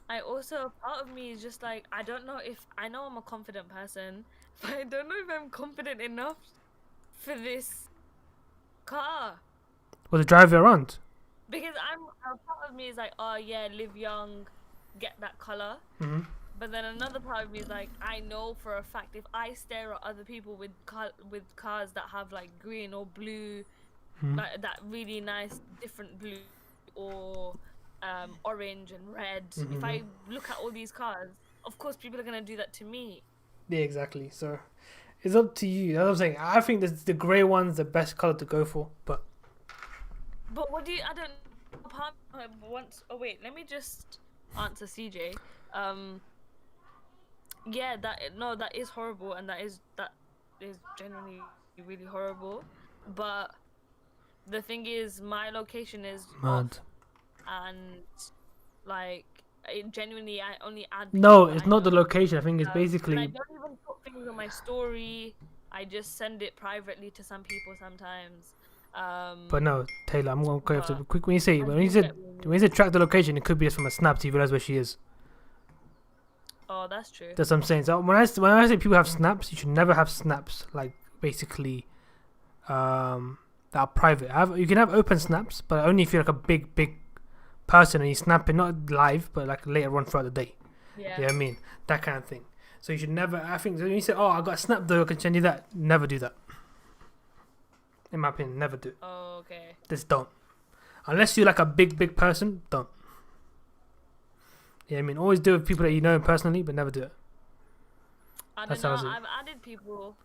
Part of me is just like, I don't know if, I know I'm a confident person, but I don't know if I'm confident enough for this car. Well, to drive you around. Because part of me is like, oh yeah, live young, get that color. Mm-hmm. But then another part of me is like, I know for a fact if I stare at other people with cars that have like green or blue, like that really nice different blue or orange and red. If I look at all these cars, of course people are gonna do that to me. Yeah, exactly. So it's up to you. That's what I'm saying. I think the grey one's the best color to go for, but what do you? I don't. Oh wait, let me just answer CJ. Yeah, that is horrible, and that is genuinely really horrible. But the thing is, my location is mad. And like it genuinely, I only add. No, it's not the location. I think it's basically. I don't even put things on my story. I just send it privately to some people sometimes. But no, Taylor, I'm gonna go after quick. When you said track the location, it could be just from a snap to you realize where she is. Oh, that's true. That's what I'm saying. So when I say people have snaps, you should never have snaps like basically that are private. You can have open snaps, but only if you're like a big person and you snap it not live, but like later on throughout the day. Yeah. You know what I mean? That kind of thing. So you should never. I think when you say, "Oh, I got a snap though, I can send you that," never do that. In my opinion, never do it. Oh, okay. Just don't. Unless you're like a big person, don't. Yeah, I mean, always do it with people that you know personally, but never do it. I don't know. I've added people.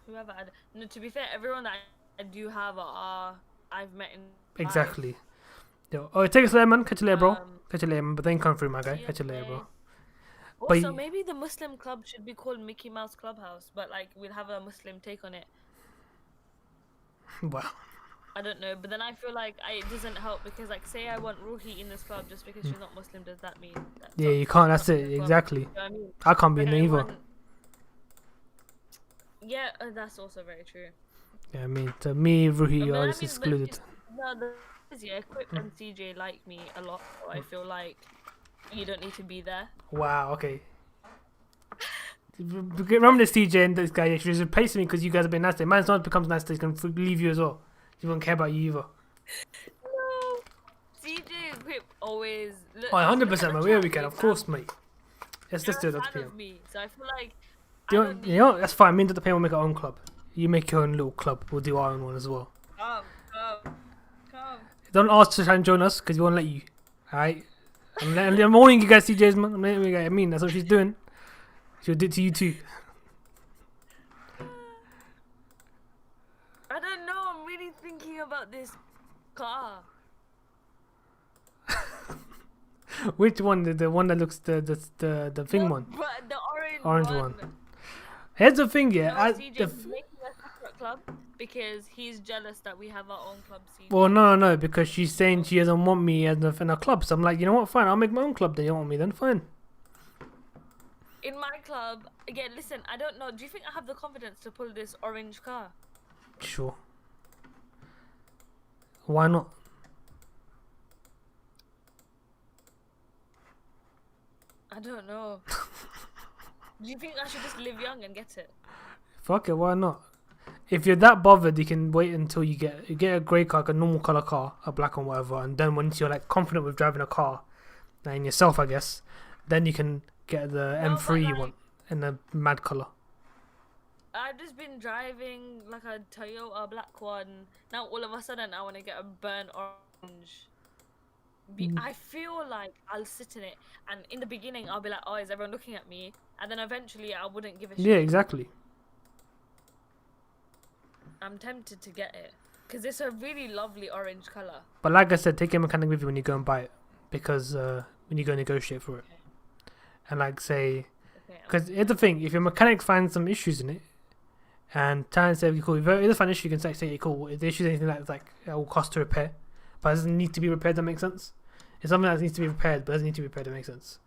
Whoever added. No, to be fair, everyone that I do have I've met in. Exactly. Yo, oh, take us later, man. Catch you later, bro. Catch you later, man. But then come through, my guy. Catch you later, bro. Also, maybe the Muslim club should be called Mickey Mouse Clubhouse, but like we'll have a Muslim take on it. Wow. I don't know, but then I feel like it doesn't help because, like, say I want Ruhi in this club just because she's not Muslim, does that mean? Yeah, you can't. That's it. Exactly. You know what I mean? I can't be in there either. Yeah, that's also very true. Yeah, I mean, to me, Ruhi are just excluded. Quip and CJ like me a lot, so I feel like you don't need to be there. Wow. Okay. Remember this CJ and this guy? She's replacing me because you guys have been nasty. Man's not becomes nasty, he's gonna leave you as well. He won't care about you either. No, CJ and Quip always. Look, 100%, man. We can, of course, mate. Let's do it. That's PM. So I feel like. You know, that's fine. Me and Dr. PM will make our own club. You make your own little club. We'll do our own one as well. Come. Don't ask to try and join us because we won't let you. Alright? I'm warning you guys, CJs, man. I'm letting you guys. I mean, that's what she's doing. She'll do it to you too. I don't know. I'm really thinking about this car. Which one? The one that looks the thing one. But the orange one. Here's the thing, yeah. No, CJ's making a separate club because he's jealous that we have our own club. CJ. Well, no, because she's saying she doesn't want me in a club. So I'm like, you know what? Fine, I'll make my own club. Then you don't want me, then fine. In my club, again, listen, I don't know. Do you think I have the confidence to pull this orange car? Sure. Why not? I don't know. Do you think I should just live young and get it? Fuck it, why not? If you're that bothered, you can wait until you get a grey car, like a normal colour car, a black one, whatever, and then once you're like confident with driving a car, and yourself, I guess, then you can get the M3 one in the mad colour. I've just been driving like a Toyota black one. Now all of a sudden I want to get a burnt orange. I feel like I'll sit in it, and in the beginning I'll be like, oh, is everyone looking at me? And then eventually I wouldn't give a shit. Yeah, exactly. I'm tempted to get it because it's a really lovely orange color. But like I said, take your mechanic with you when you go and buy it, because when you go negotiate for it, Okay. and like say, Okay. because here's the thing: if your mechanic finds some issues in it, and try and say, okay, cool, if it is a fine issue, you can say, cool, if the issue is anything that's like it will cost to repair, but it doesn't need to be repaired. That makes sense. It's something that needs to be repaired, but doesn't need to be repaired. That makes sense.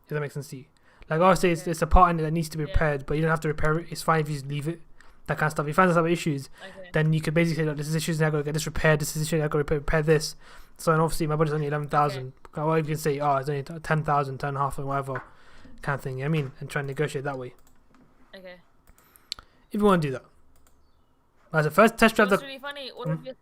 Does that make sense to you? Like obviously, it's a part in it that needs to be repaired, but you don't have to repair it. It's fine if you just leave it. That kind of stuff. If you find some issues, then you could basically say, look, this is issues. I got to get this repaired. This is issue. I got to repair this. So and obviously, my budget's only 11,000. Or you can say, oh, it's only 10,000, 10.5, or whatever kind of thing. You know what I mean, and try and negotiate that way. Okay. If you want to do that. As a first test drive, It's really funny. If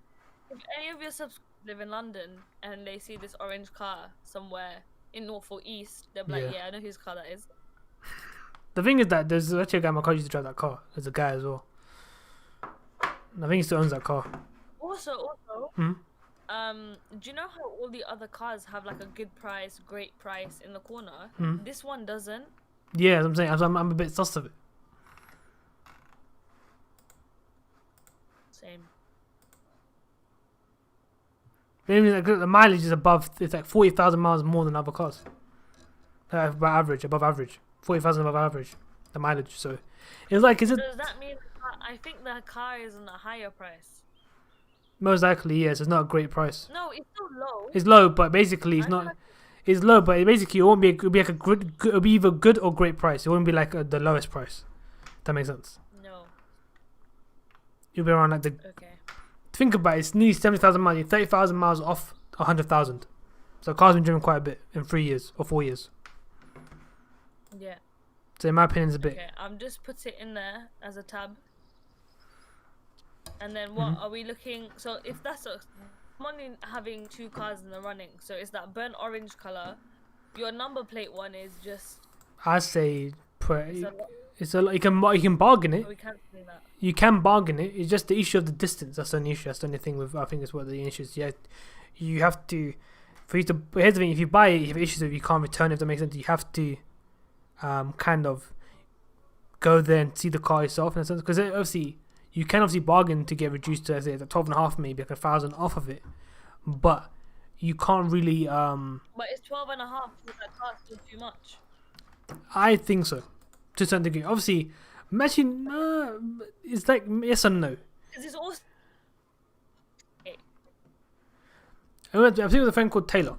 any of your subs live in London and they see this orange car somewhere in North or East, they'll be like, yeah, I know whose car that is. The thing is that there's actually a guy in my car used to drive that car. There's a guy as well. I think he still owns that car. Also, Hmm? do you know how all the other cars have like a good price, great price in the corner? Hmm? This one doesn't. Yeah, I'm saying I'm a bit sus of it. Same. Maybe like the mileage is above. It's like 40,000 miles more than other cars. Above average, 40,000 above average, the mileage. So it's like, is it? Does that mean? I think the car is in a higher price. Most likely, yes. It's not a great price. No, it's still low. It's low, but basically, it's not. It's low, but basically, it won't be. It'll be like a good. It'll be either good or great price. It won't be like the lowest price. That makes sense. No. You'll be around like the. Okay. Think about it. It's nearly 70,000 miles. You're 30,000 miles off 100,000. So the car's been driven quite a bit in 3 years or 4 years. Yeah. So in my opinion, it's a bit. Okay, I'm just put it in there as a tab. And then what are we looking? So if that's I'm only having 2 cars in the running. So it's that burnt orange color. Your number plate one is just. I say it's a lot. You can bargain it. We can't say that. You can bargain it. It's just the issue of the distance. That's the only issue. That's the only thing with. I think it's what the issue is. Yeah, you have to. For you to. Here's the thing. If you buy it, you have issues with you can't return it. If that makes sense, you have to. Kind of. Go there and see the car yourself in a sense, because obviously you can obviously bargain to get reduced to, say, 12.5, maybe like 1,000 off of it, but you can't really. But it's 12.5. So that car's still too much. I think so, to a certain degree. Obviously, imagine it's like yes and no. Because it's also. I'm speaking with a friend called Taylor.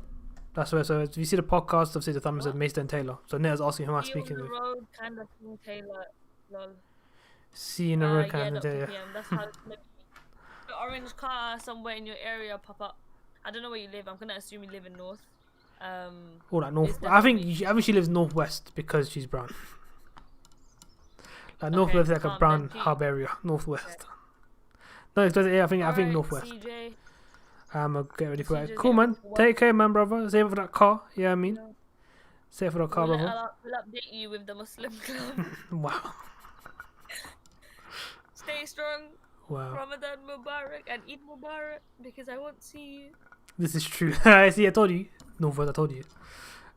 That's where. So if you see the podcast, obviously the thumbs said Mason and Taylor. So Neil's asking who am I speaking with. Road kind of thing, Taylor. Lol. See in the road kind of Dr. Taylor. PM. That's how it's gonna be. The orange car somewhere in your area pop up. I don't know where you live. I'm gonna assume you live in North. All that north. I think she lives northwest because she's brown. Like northwest is like a brown hub area. Northwest. Okay. No, yeah, I think northwest. CJ. I'll get ready for that. Cool, man. Take care, man, brother. Save it for that car. Yeah, I mean. Save it for that car, brother. We'll update you with the Muslim club. Wow. Stay strong. Wow. Ramadan Mubarak and Eid Mubarak, because I won't see you. This is true. I see. I told you. Northwest. I told you.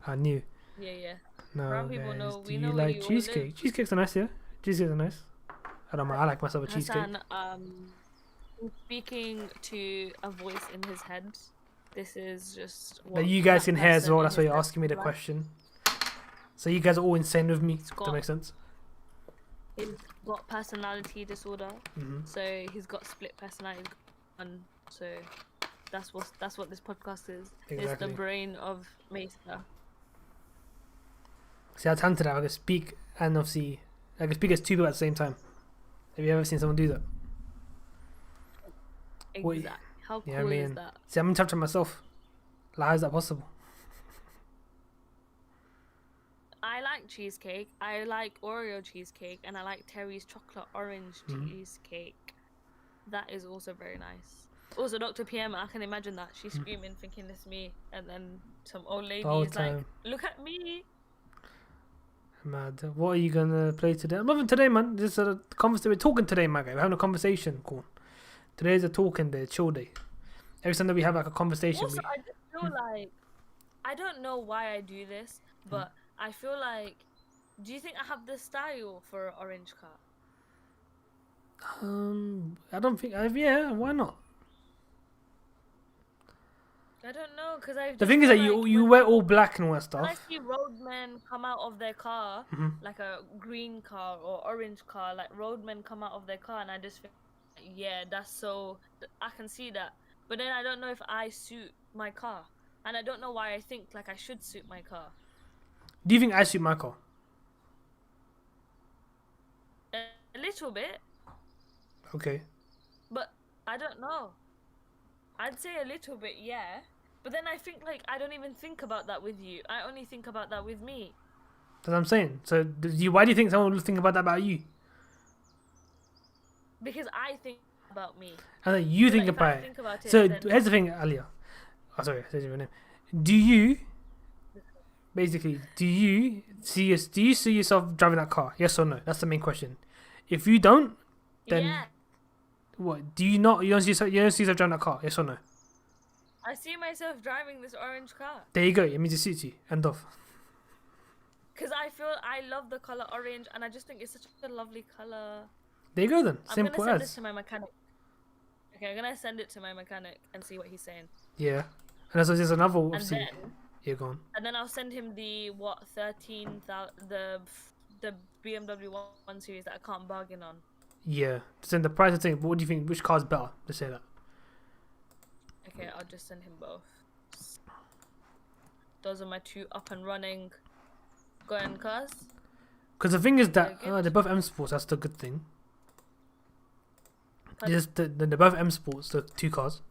I knew. Yeah. No, Brown people know. Do We you know like you cheesecake? Cheesecakes are nice, yeah. Cheesecakes are nice. I don't mind. I like myself a cheesecake. Hassan, speaking to a voice in his head. This is just what that you guys can hear as well. That's why you're head asking me the like. question. So you guys are all insane with me. Does that make sense? He's got personality disorder. So he's got split personality. And so that's what this podcast is. Exactly. It's the brain of Mesa. See, I talented I can speak and obviously I can speak as 2 people at the same time. Have you ever seen someone do that? Exactly. How cool is that? See, I'm in touch with myself. Like, how is that possible? I like cheesecake. I like Oreo cheesecake, and I like Terry's chocolate orange cheesecake. That is also very nice. Also, Dr. PM, I can imagine that she's screaming, thinking it's me, and then some old lady is like, "Look at me." Mad. What are you gonna play today? I'm loving today, man. Just a conversation. We're talking today, my guy. We're having a conversation. Cool. Today's a talking day, chill day. Every Sunday we have like a conversation. Also, I just feel like I don't know why I do this, but I feel like. Do you think I have the style for an orange car? I don't think. Yeah, why not? I don't know, because I. The thing is that you wear all black and all that When I stuff. see roadmen come out of their car, like a green car or orange car, like roadmen come out of their car, and I just think, yeah, that's so. I can see that, but then I don't know if I suit my car, and I don't know why I think like I should suit my car. Do you think I suit my car? A little bit, Okay. but I don't know. I'd say a little bit, yeah. But then I think like I don't even think about that with you. I only think about that with me. That's what I'm saying. So, why do you think someone will think about that about you? Because I think about me. And then you So, think like, if about I it. think about it, So then here's the thing, Alia. Oh, sorry, I said your name. Do you do you see yourself driving that car? Yes or no? That's the main question. If you don't, then yeah, what? Do you not? You don't see yourself driving that car? Yes or no? I see myself driving this orange car. There you go. It means it suits you. End of. Because I love the color orange, and I just think it's such a lovely color. There you go then. I'm Simple gonna send as. this to my mechanic. Okay, I'm gonna send it to my mechanic and see what he's saying. Yeah. And so there's another. And Obviously, then, you're gone. and then I'll send him the 13,000 the BMW 1 Series that I can't bargain on. Yeah. Send the price of thing. What do you think? Which car's better? Let's say that. Okay, I'll just send him both. Those are my two up and running going cars. Because the thing is that Very good. they're both M Sports. That's the good thing. Pardon? Just they're both M Sports. The two cars.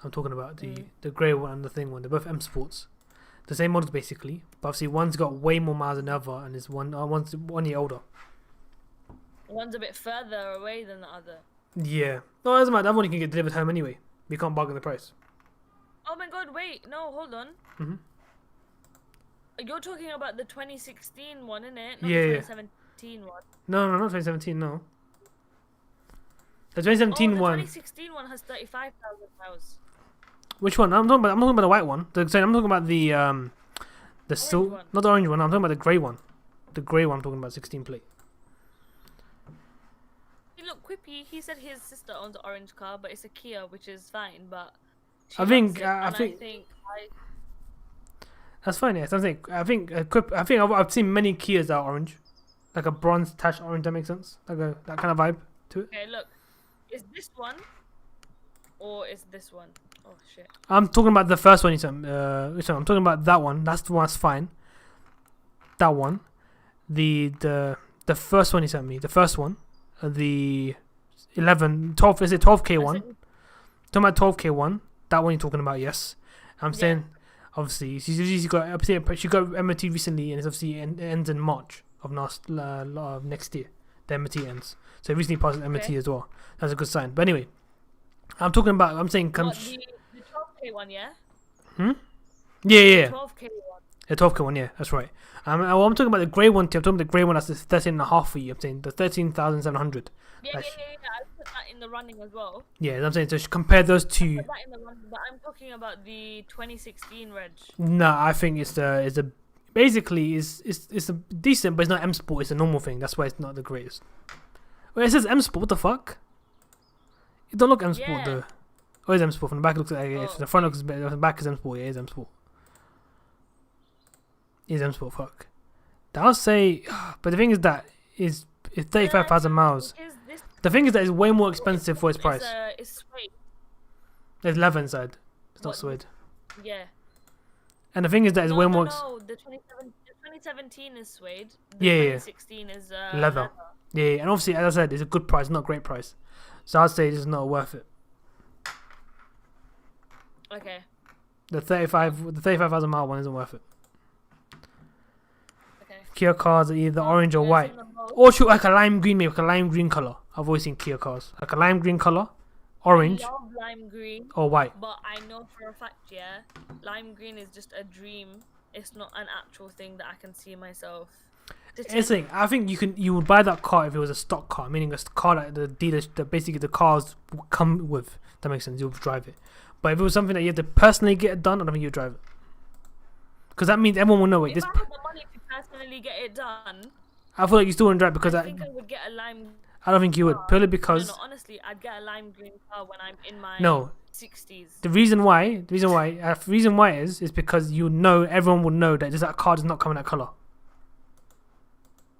I'm talking about the grey one and the thing one. They're both M Sports. The same models basically. But obviously one's got way more miles than the other, and is one's 1 year older. One's a bit further away than the other. Yeah. No, it doesn't matter. The other one you can get delivered home anyway. We can't bargain the price. Oh my god, wait, no, hold on. Mhm. You're talking about the 2016 one, innit? Not Yeah, the yeah. 2017 one. No, not 2017. No. The Oh, 2017 the one. 2016 one has 35,000 miles. Which one? I'm talking about the white one. I'm talking about the one. not the orange one. I'm talking about the grey one. The grey one. I'm talking about 16 plate. Hey, look, Quippy, he said his sister owns an orange car, but it's a Kia, which is fine, but she I think- loves it, I and think- That's fine. Yeah. Something. I think I've seen many Kias that are orange, like a bronze touch orange. That makes sense. Like that kind of vibe to it. Okay, look. Is this one or is this one? Oh shit. I'm talking about the first one you sent. Which one? I'm talking about that one. That's the one that's fine. That one. The first one you sent me. The first one. The 12. Is it 12K one? Talking about 12K one. That one you're talking about. Yes. I'm saying. Obviously, she got MOT recently, and it's obviously it ends in March of next year. The MOT ends, so it recently passed MOT as well. That's a good sign. But anyway, I'm saying What, the 12K one, yeah? Yeah. 12K one. The 12K one, yeah, that's right. I'm talking about the grey one. I'm talking about the grey one that's the 13.5 for you. I'm saying the 13,700. Yeah. I put that in the running as well. Yeah, I'm saying so. Compare those two. Put that in the running, but I'm talking about the 2016 reg. No, I think it's a decent, but it's not M Sport. It's a normal thing. That's why it's not the greatest. Wait, it says M Sport. What the fuck? It don't look M Sport Yeah. though. Oh, it's M Sport. From the back it looks like Oh, the front looks better. The back is M Sport. Yeah, it is M Sport. It is M Sport. Fuck. I'll say, but the thing is that it's 35,000 miles. Is this The thing is that it's way more expensive for its price. It's suede. There's leather inside. It's not What? suede. Yeah. And the thing is that it's way more. No, the 2017 is suede. Yeah, yeah. 2016 is Leather. Yeah, and obviously, as I said, it's a good price, not a great price. So I'd say it's not worth it. Okay. The 35,000 mile one isn't worth it. Okay. Kia cars are either orange or Yeah, white, some of those. or shoot like a lime green, maybe like a lime green color. I've always seen Kia cars like a lime green color, orange I love lime green, or white. but I know for a fact, yeah, lime green is just a dream. It's not an actual thing that I can see myself. It's like, I think you would buy that car if it was a stock car, meaning a car that the dealers, that basically the cars will come with. That makes sense. You'll drive it. But if it was something that you had to personally get it done, I don't think you'd drive it. Because that means everyone will know it. If This, I had the money to personally get it done, I feel like you still wouldn't drive because I think I would get a lime. I don't think you would. Purely No, because no, honestly, I'd get a lime green car when I'm in my no. 60s. The reason why is because you know everyone will know that that car does not come in that color.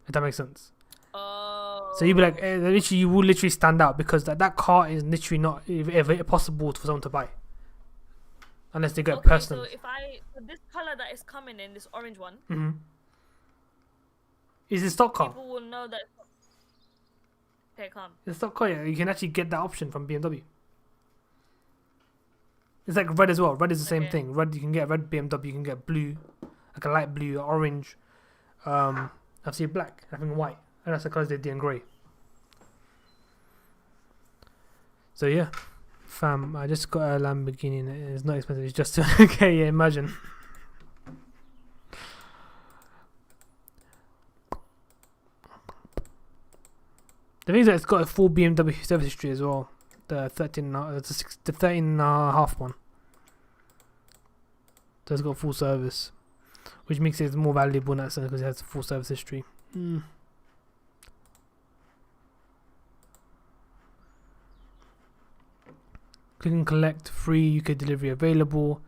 If that makes sense. Oh. So you'd be like, literally, you will literally stand out because that car is literally not ever possible for someone to buy, unless they get Okay, personal. so this color that is coming in, this orange one, Is it stock car? people will know that. Okay, calm. It's stock car. Yeah, you can actually get that option from BMW. It's like red as well. Red is the same thing. Red, you can get red BMW. You can get blue, like a light blue, orange. I've seen black. I think white. And that's the colours they did in grey. So yeah, fam, I just got a Lamborghini and it's not expensive. It's just okay. Yeah, imagine. The thing is that it's got a full BMW service history as well. The 13 and a half one. So it's got full service, which makes it more valuable in that sense because it has a full service history. Click and collect, free UK delivery available.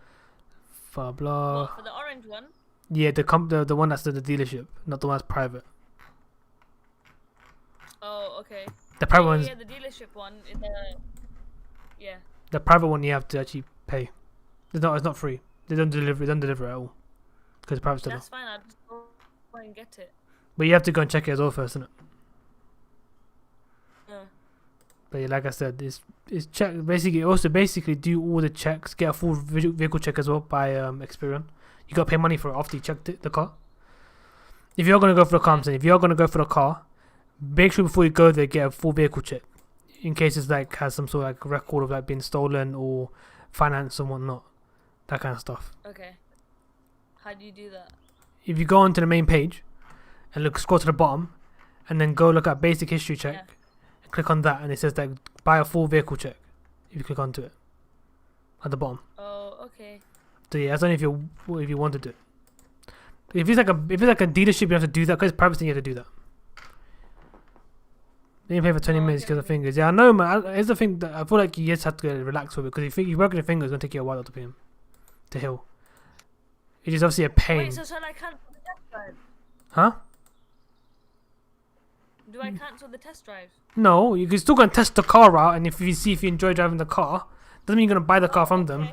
Blah blah. What, for the orange one? Yeah, the one that's the dealership, not the one that's private. Oh, okay. The private one's Yeah, the dealership one is yeah. the private one you have to actually pay. It's not free. They don't deliver at all because private still. That's fine. I'll just go and get it. But you have to go and check it as well first, isn't it? Yeah. But yeah, like I said, it's check basically do all the checks, get a full vehicle check as well by Experian. You gotta pay money for it after you checked the car. If you're gonna go for the car, I'm saying if you're gonna go for the car, make sure before you go there get a full vehicle check, in case it's like has some sort of like record of like being stolen or finance and whatnot, that kind of stuff. Okay. How do you do that? If you go onto the main page and scroll to the bottom, and then go look at basic history check, and click on that, and it says like buy a full vehicle check. If you click onto it at the bottom. Oh, okay. So yeah, that's only if you want to do it. If it's like a dealership, you have to do that because it's private. You have to do that. Then you pay for 20 minutes because of fingers. Yeah, I know, man. Here's the thing that I feel like you just have to relax with it because if you work with your fingers, it's gonna take you a while to pay him to heal. It is obviously a pain. Wait, so shall I cancel the test drive? Huh? Do I cancel the test drive? No, you can still go and test the car out, and if you enjoy driving the car, doesn't mean you're gonna buy the car from them.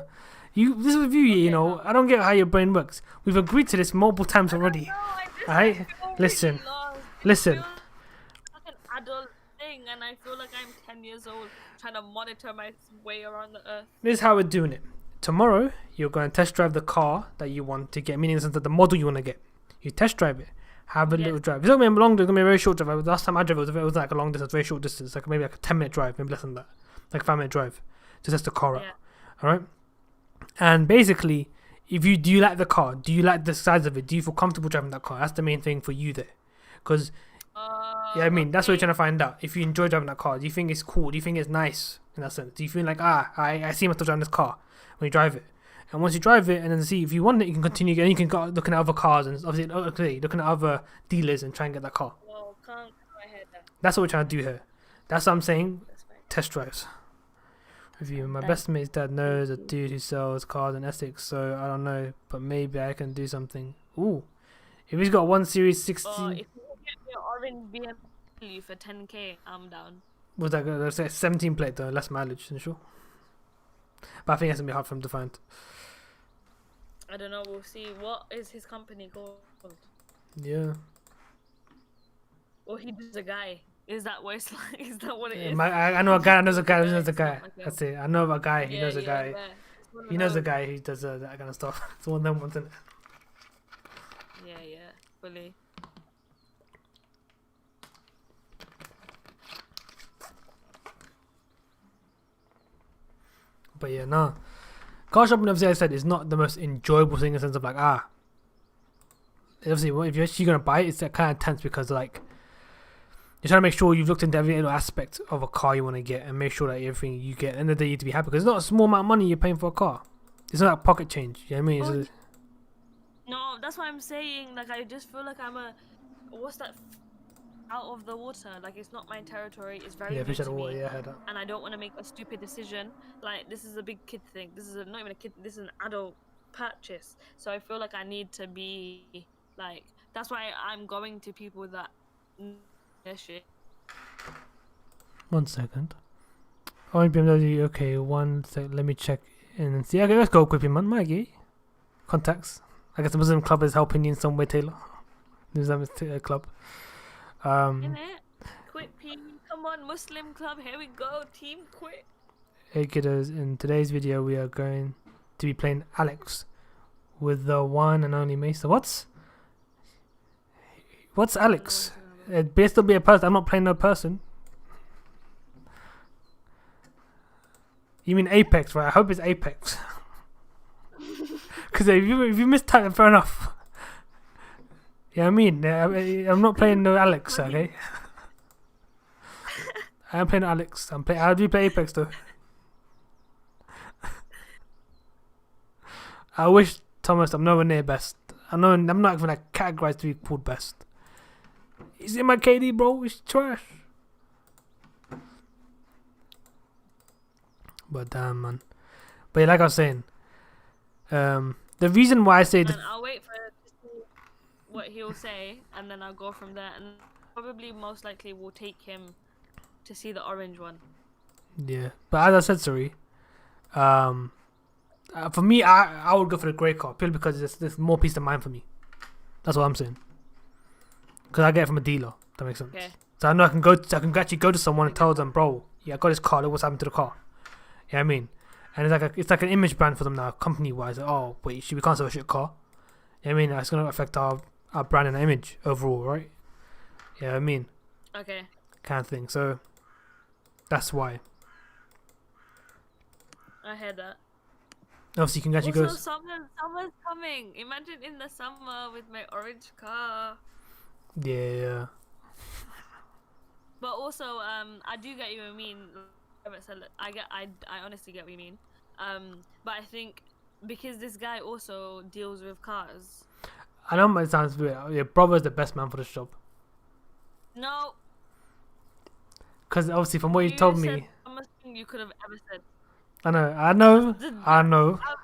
This is with you, you know. I don't get how your brain works. We've agreed to this multiple times already. Alright? Listen. It's like an adult thing, and I feel like I'm 10 years old trying to monitor my way around the earth. This is how we're doing it. Tomorrow, you're going to test drive the car that you want to get, meaning in the sense that the model you want to get. You test drive it. Have a little drive. It's not going to be long, it's going to be a very short drive. Last time I drove it was like a long distance, very short distance, like maybe like a 10-minute drive, maybe less than that. Like a 5-minute drive. To test the car out. Alright? And basically, do you like the car? Do you like the size of it? Do you feel comfortable driving that car? That's the main thing for you there. Because, I mean, that's what you're trying to find out. If you enjoy driving that car, do you think it's cool? Do you think it's nice in that sense? Do you feel like, I see myself driving this car when you drive it? And once you drive it and then see if you want it, you can continue and you can go looking at other cars and obviously looking at other dealers and try and get that car. Well, can't get my head down. That's what we're trying to do here. That's what I'm saying. That's fine. Test drives. Review. My best mate's dad knows a dude who sells cars in Essex, so I don't know, but maybe I can do something. Ooh. If he's got 1 Series 16... if you get me an orange BMW for 10k, I'm down. Was that good? That's a 17 plate though, less mileage, I'm sure. But I think it's going to be hard for him to find. I don't know, we'll see. What is his company called? Yeah. Or he does a guy. Is that what it's like? Is that what it is? I know a guy. I know a guy who knows a guy. Okay. That's it. I know a guy. He knows a guy. Yeah. He knows a guy who does that kind of stuff. It's one of them ones, isn't it? Yeah, fully. But yeah, no. Car shopping, obviously, I said, is not the most enjoyable thing in the sense of like, obviously, if you're actually going to buy it, it's kind of tense because like, you're trying to make sure you've looked into every little aspect of a car you want to get and make sure that everything you get, at the end of the day, you to be happy because it's not a small amount of money you're paying for a car. It's not like pocket change. You know what I mean? No, No, that's what I'm saying. Like, I just feel like I'm a, what's that? Out of the water. Like, it's not my territory. It's very Yeah, new fish out to of water. me, Yeah, I heard that. and I don't want to make a stupid decision. Like, this is a big kid thing. This is not even a kid. This is an adult purchase. So I feel like I need to be like. That's why I'm going to people that know their shit. 1 second. Oh, BMW. Okay, 1 sec. Let me check in and see. Okay, let's go quickly, man. Maggie. Contacts. I guess the Muslim club is helping you in some way, Taylor. The Muslim club. Innit? Quit P. Come on, Muslim club. Here we go. Team quit. Hey kiddos, in today's video we are going to be playing Alex with the one and only Mesa. What's Alex? It better still be a person. I'm not playing no person. You mean Apex, right? I hope it's Apex. Because if you mistype, then fair enough. Yeah, I mean, I'm not playing no Alex, okay? I'm playing Alex. How do you play Apex though? I wish, Thomas, I'm nowhere near best. I'm not even like categorized to be called best. Is it my KD, bro? It's trash. But damn, man. But yeah, like I was saying, the reason why I say And I'll wait for to see what he'll say, and then I'll go from there. And probably, most likely, we'll take him to see the orange one. Yeah, but as I said, sorry. For me, I would go for the grey car purely because there's more peace of mind for me. That's what I'm saying. Because I get it from a dealer. That makes sense. Okay. So I know I can actually go to someone and tell them, bro, yeah, I got this car. Look what's happened to the car. Yeah, I mean, and it's like an image brand for them now, company wise. Like, oh wait, we can't sell a shit car. Yeah, I mean, it's gonna affect our brand and image overall, right? Yeah, I mean, Okay. kind of thing. So that's why. I heard that. Obviously, you can actually Also, go. summer's coming. Imagine in the summer with my orange car. Yeah. But also, I do get you what you mean. I honestly get what you mean. But I think because this guy also deals with cars. I know it sounds weird. Your brother is the best man for this job. No. Because obviously, from what you told said me, the dumbest thing you could have ever said. I know.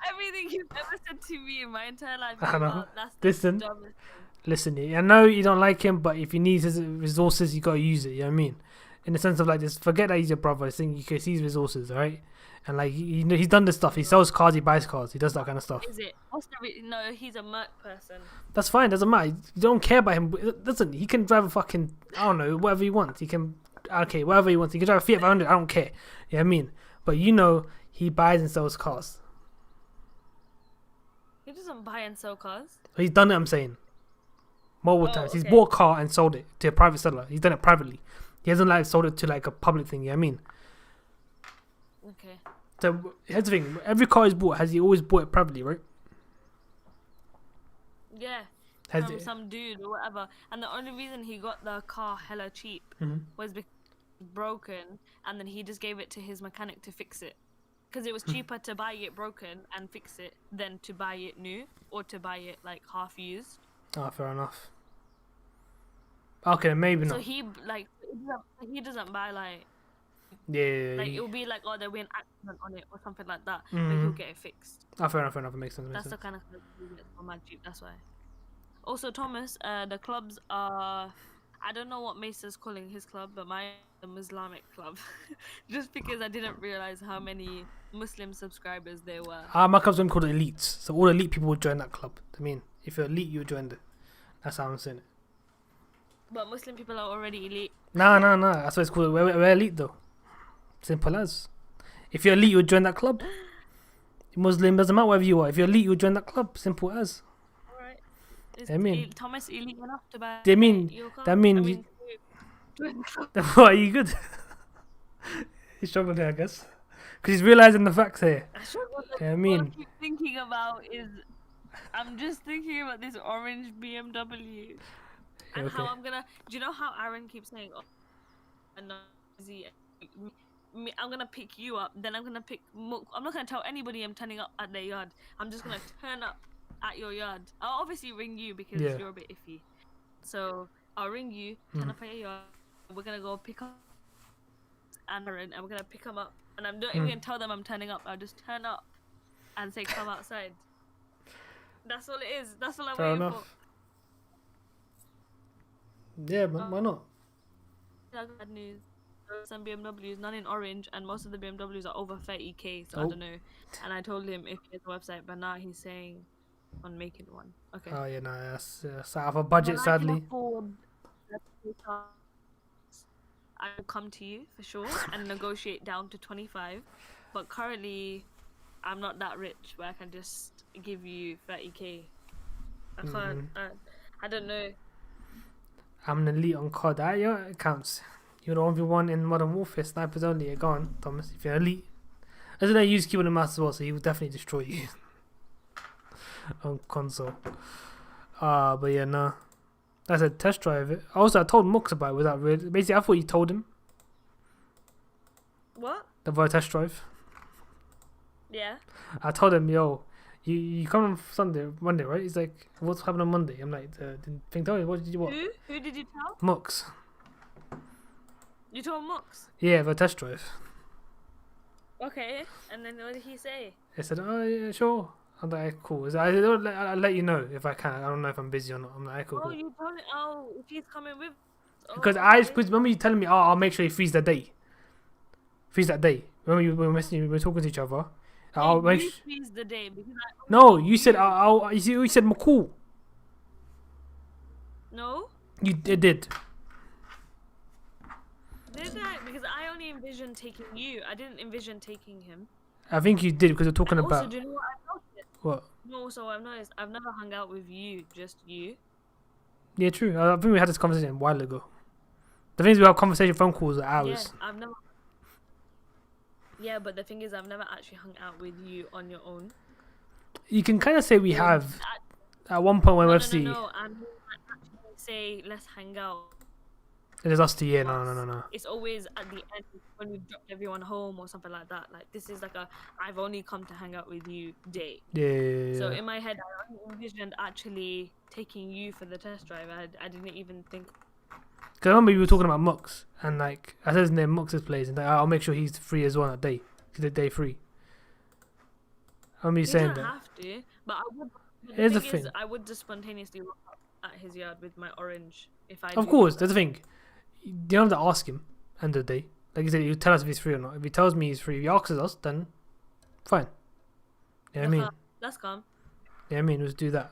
Everything you've ever said to me in my entire life. I know. That's the dumbest thing. Listen, I know you don't like him, but if he needs his resources, you gotta use it. You know what I mean? In the sense of like, just forget that he's your brother. I think you can see his resources, alright? And like, he's done this stuff. He sells cars, he buys cars, he does that kind of stuff. Is it? No, he's a Merc person. That's fine. Doesn't matter. You don't care about him. Listen, he can drive a fucking, I don't know, whatever he wants. He can, okay, whatever he wants. He can drive a Fiat 500. I don't care. You know what I mean? But you know, he buys and sells cars. He doesn't buy and sell cars. He's done it. I'm saying. Multiple times. Okay. He's bought a car and sold it to a private seller. He's done it privately. He hasn't like sold it to like a public thing. You know what I mean? Okay. So here's the thing: every car he's bought, has he always bought it privately, right? Yeah. Has From it? some dude or whatever. And the only reason he got the car hella cheap Mhm. was because it was broken, and then he just gave it to his mechanic to fix it. Because it was cheaper to buy it broken and fix it than to buy it new or to buy it like half used. Oh, fair enough. Okay, maybe So not. he doesn't buy like Yeah. it'll be like, oh, there'll be an accident on it or something like that, but Mhm. he'll get it fixed. Oh, fair enough. It makes sense. That's the kind of club he gets for my Jeep. That's why. Also, Thomas, the clubs are. I don't know what Mesa's calling his club, but mine is the Islamic club. Just because I didn't realize how many Muslim subscribers there were. My club's been called elites, so all elite people would join that club. I mean, if you're elite, you would join it. That's how I'm saying it. But Muslim people are already elite. No. That's what it's called. We're elite though. Simple as. If you're elite, you would join that club. Muslim doesn't matter whether you are. If you're elite, you would join that club. Simple as. Alright. I mean, Thomas elite enough to buy They mean- your car? that mean I you- mean, What, are you good? He's struggling here, I guess. Because he's realising the facts here. Yeah, I mean- all I keep thinking about is I'm just thinking about this orange BMW and Okay. how I'm gonna. Do you know how Aaron keeps saying, "Oh, I'm gonna pick you up." Then I'm gonna pick. I'm not gonna tell anybody I'm turning up at their yard. I'm just gonna turn up at your yard. I'll obviously ring you because Yeah. you're a bit iffy. So I'll ring you, turn up at your yard. We're gonna go pick up Aaron, and we're gonna pick him up. And I'm not even gonna tell them I'm turning up. I'll just turn up and say come outside. That's all it is. That's all I'm Fair waiting enough. Yeah, man, why not? for. Bad news. There are some BMWs, none in orange, and most of the BMWs are over 30k. So I don't know. And I told him if he has a website, but now he's saying on making one. Okay. Oh yeah, no, that's out of a budget, When I can sadly. afford the cars, I will come to you for sure and negotiate down to 25. But currently, I'm not that rich where I can just give you 30k. I can't. I don't know. I'm an elite on COD. Yeah, it counts. You're the 1v1 in Modern Warfare. Snipers only. You're gone, Thomas. If you're elite. As I use keyboard and mouse as well, so he will definitely destroy you on console. But yeah, no. That's a test drive. It. Also, I told Mux about it without really. Basically, I thought you told him What? about a test drive. Yeah. I told him, yo, you come on Monday, right? He's like, what's happening on Monday? I'm like, didn't think tell me. What did you what? Who did you tell? Mux. You told Mux. Yeah, for a test drive. Okay. And then what did he say? He said, oh yeah, sure. I'm like, cool. I'll let you know if I can. I don't know if I'm busy or not. I'm like, cool. Oh, cool. you told him. Oh, if he's coming with. Oh, Because okay. remember you telling me, oh, I'll make sure you freeze that day. Freeze that day. Remember we were messaging, we were talking to each other. I'll make you freeze the day because I No, you said you said cool. No. You did. Did I? Because I only envisioned taking you. I didn't envision taking him. I think you did because you're talking And also, about do you know what I've noticed? what? No, so I've noticed I've never hung out with you, just you. Yeah, true. I think we had this conversation a while ago. The thing is, we have conversation phone calls at hours. Yeah, I've never. Yeah, but the thing is, I've never actually hung out with you on your own. You can kind of say we have at one point when No, we no, see. no, I mean, I actually say let's hang out. It is us to yeah. No. It's always at the end when we've dropped everyone home or something like that. Like this is like a I've only come to hang out with you day. Yeah. So in my head, I only envisioned actually taking you for the test drive. I didn't even think. Because I remember you were talking about Mux, and like I said his name Mux's place, and like, I'll make sure he's free as well that day. He's a day free. I remember you saying don't that. have to, but I would. But Here's the the thing is, thing. I would just spontaneously walk up at his yard with my orange if I. Of course, that's the thing. You don't have to ask him. End of the day, like you said, you tell us if he's free or not. If he tells me he's free, if he asks us, then fine. You know what I mean? That's calm. Yeah, I mean, let's do that.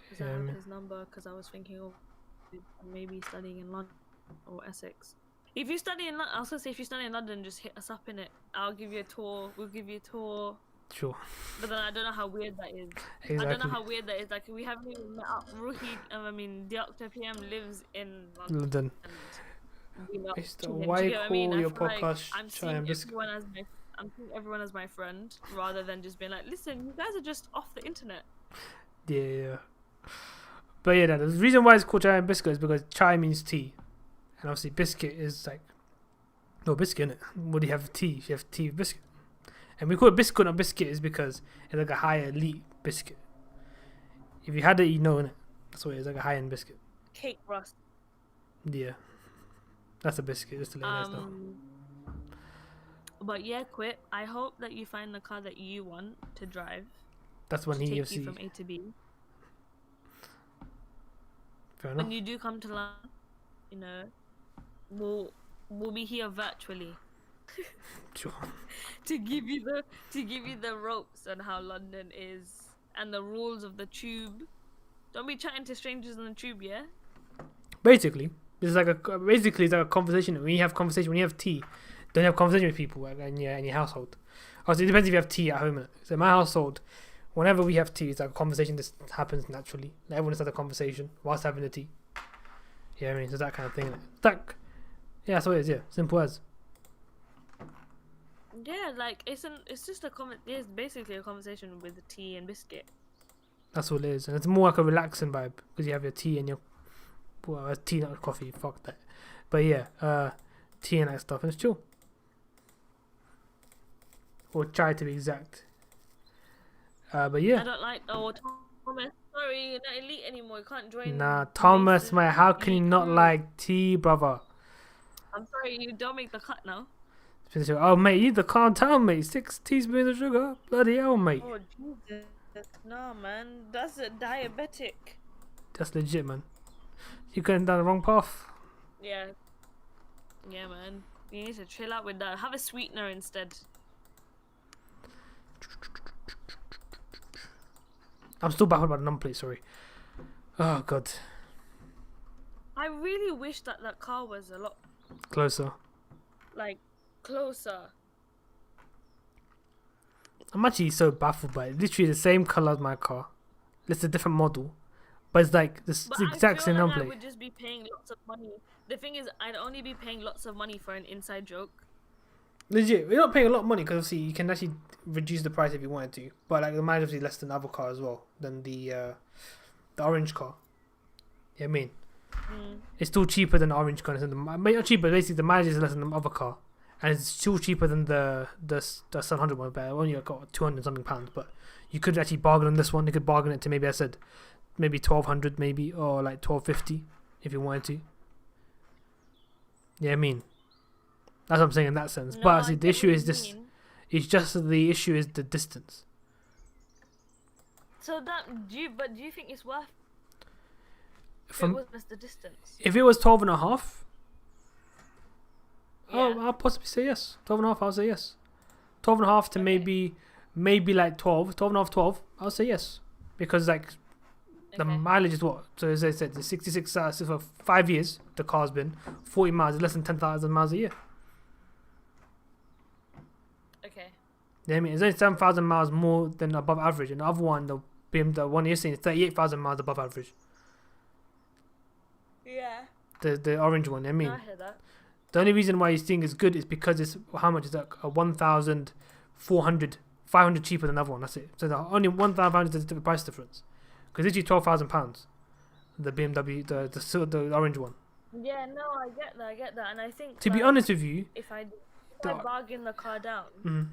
Because Yeah, I I have mean- his number because I was thinking of maybe studying in London or Essex. If you study in London, I was gonna say if you study in London, just hit us up in it. I'll give you a tour. We'll give you a tour. Sure. But then I don't know how weird that is. I don't Exactly. know how weird that is. Like we haven't even met up. Dr. PM lives in London. London. And we know Mr. him. Do Why you get what I mean? call I your feel like podcast I'm Chai seeing and Biskut? I'm seeing everyone as my friend rather than just being like, listen, you guys are just off the internet. Yeah. But yeah, no, the reason why it's called Chai and Biscuit is because chai means tea, and obviously biscuit is like no biscuit, innit? What do you have tea? If you have tea with biscuit, and we call it biscuit, not biscuit, is because it's like a higher elite biscuit. If you had it, you know, innit? That's what it is, like a high end biscuit. Cake rust. Yeah, that's a biscuit. Just to let you guys know. But yeah, Quit. I hope that you find the car that you want to drive. That's when to he take you obviously. from A to B. Fair enough. When you do come to London, you know, we'll be here virtually Sure. to give you the ropes on how London is and the rules of the tube. Don't be chatting to strangers on the tube, yeah? Basically, it's like a conversation. When you have tea, don't have conversation with people in your household. Also, it depends if you have tea at home. Innit? So in my household, whenever we have tea, it's like a conversation that happens naturally. Like everyone has had a conversation whilst having the tea. Yeah, I mean, so that kind of thing. Yeah, that's what it is. Yeah, simple as. Yeah, like it's just it's basically a conversation with tea and biscuit. That's all it is, and it's more like a relaxing vibe because you have your tea and your tea, not coffee. Fuck that. But yeah, tea and that stuff, and it's chill. Or chai to be exact. But I yeah. don't like. Oh, Thomas. Sorry, you're not elite anymore. You can't join Nah, the Thomas, main mate, how can you elite not crew. like tea, brother? I'm sorry, you don't make the cut now. Oh, mate, you need to calm down, mate. 6 teaspoons of sugar. Bloody hell, mate. Oh Jesus, no man, that's a diabetic. That's legit, man. You're going down the wrong path. Yeah, yeah, man. You need to chill out with that. Have a sweetener instead. I'm still baffled about the number plate, sorry. Oh, God. I really wish that that car was a lot Closer. like closer. I'm actually so baffled by it. Literally the same color as my car. It's a different model. But it's like the But exact I same feel like number I plate. would just be paying lots of money. The thing is, I'd only be paying lots of money for an inside joke. Legit, we're not paying a lot of money because obviously you can actually reduce the price if you wanted to. But like the mileage is obviously less than the other car as well, than the orange car. Yeah, I mean, it's still cheaper than the orange car. Not cheaper, basically the mileage is less than the other car, and it's still cheaper than the 700 one. But only got 200 something pounds. But you could actually bargain on this one. You could bargain it to maybe I said maybe 1200 maybe or like 1250 if you wanted to. Yeah, I mean. That's what I'm saying in that sense. No, but I see, the get issue what is you this. mean. It's just the issue is the distance. So that do you think it's worth? From it was the distance. if it was 12 and a half, Yeah. I'll possibly say yes. 12 and a half, I'll say yes. 12 and a half to Okay. maybe like 12 and a half, 12. I'll say yes because like the Okay. mileage is what. So as I said, the 66 so for 5 years the car's been 40 miles, less than 10,000 miles a year. Okay. Yeah, I mean, it's only 7,000 miles more than above average. And the other one, the one you're seeing, is 38,000 miles above average. Yeah. The orange one. I mean, No, I hear that. the only reason why you're seeing is good is because it's how much is that? 1,400, 500 cheaper than the other one. That's it. So the only 1,500 is the price difference. Because it's usually £12,000. The BMW, the orange one. Yeah, no, I get that, and I think To be like, honest with you, if I the, bargain the car down,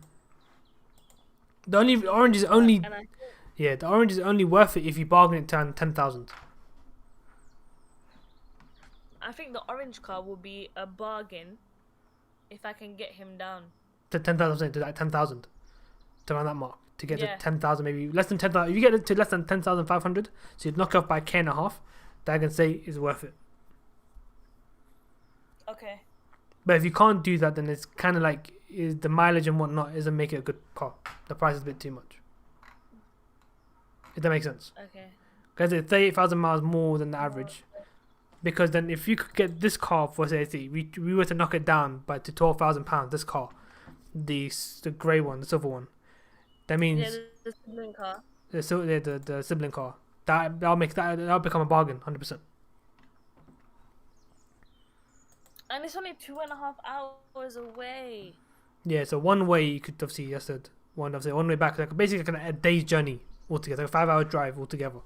the only orange is only and I the orange is only worth it if you bargain it to 10,000. think the orange car will be a bargain if I can get him down. To 10,000, to like 10,000, to around that mark, to get Yeah. to 10,000, maybe less than 10,000. If you get it to less than 10,500, so you'd knock off by K and a half, that I can say is worth it. Okay. But if you can't do that, then it's kind of like the mileage and whatnot isn't making it a good car. The price is a bit too much. If that makes sense. Okay. Because it's 38,000 miles more than the average. Because then if you could get this car for say we were to knock it down by to £12,000, this car, the grey one, the silver one, that means Yeah, the sibling car. the sibling car, that'll become a bargain, 100%. And it's only 2.5 hours away. Yeah, so one way you could obviously, I said one way back, like basically like a day's journey altogether, like a 5-hour drive altogether.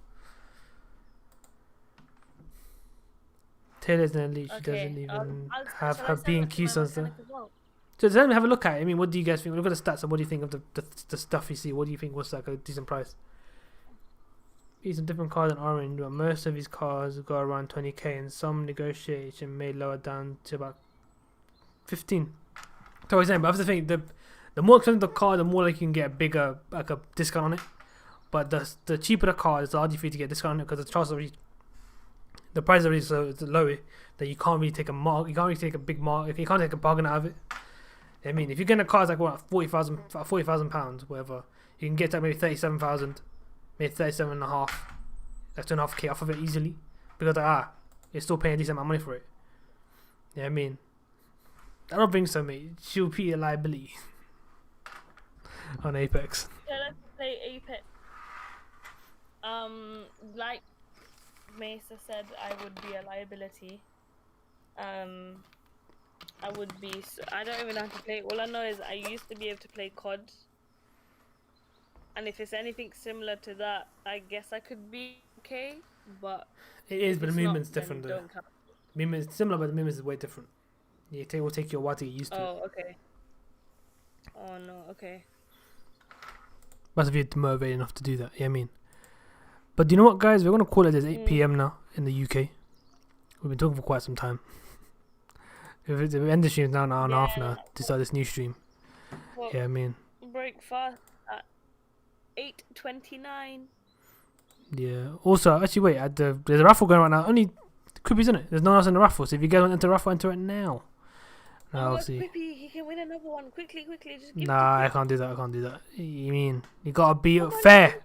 Taylor's an elite. She doesn't even have her B&Q songs there. Well? So let me have a look at it. I mean, what do you guys think? Look at the stats and what do you think of the stuff you see? What do you think was like a decent price? He's a different car than orange, but most of his cars go around 20k, and some negotiation may lower down to about 15. So I was saying, but that's the thing. The more expensive the car, the more like you can get a bigger like a discount on it. But the cheaper the car, it's harder for you to get a discount on it because the charges already. The price is already so low that you can't really take a mark. You can't really take a big mark. You can't take a bargain out of it. I mean, if you're getting a car that's like what £40,000, whatever, you can get to maybe 37,000, maybe 37.5. That's 2.5k off of it easily because you're still paying a decent amount of money for it. Yeah, I mean, I don't think so, mate. She'll be a liability on Apex. Yeah, let's play Apex. Like Mesa said, I would be a liability. I would be. I don't even know how to play. All I know is I used to be able to play COD, and if it's anything similar to that, I guess I could be okay. But It is, but the it's movement's not, then different. don't count. Movement is similar, but the movement is way different. It will take you a while to get used to it. Oh, okay. Oh no, okay. Must have been motivated enough to do that. Yeah, I mean. But do you know what, guys? We're gonna call it as 8 p.m. now in the UK. We've been talking for quite some time. We end the stream now, an hour and a half now to start this new stream. Well, Yeah, I mean. break fast at 8:29. Yeah. Also, actually, wait. There's a raffle going right now. Only Creepy's in it. There's no one else in the raffle. So if you guys want to enter the raffle, enter it now. I'll see. Quippy, he can win another one. Quickly, just give Nah, I can't do that. You mean you gotta be fair?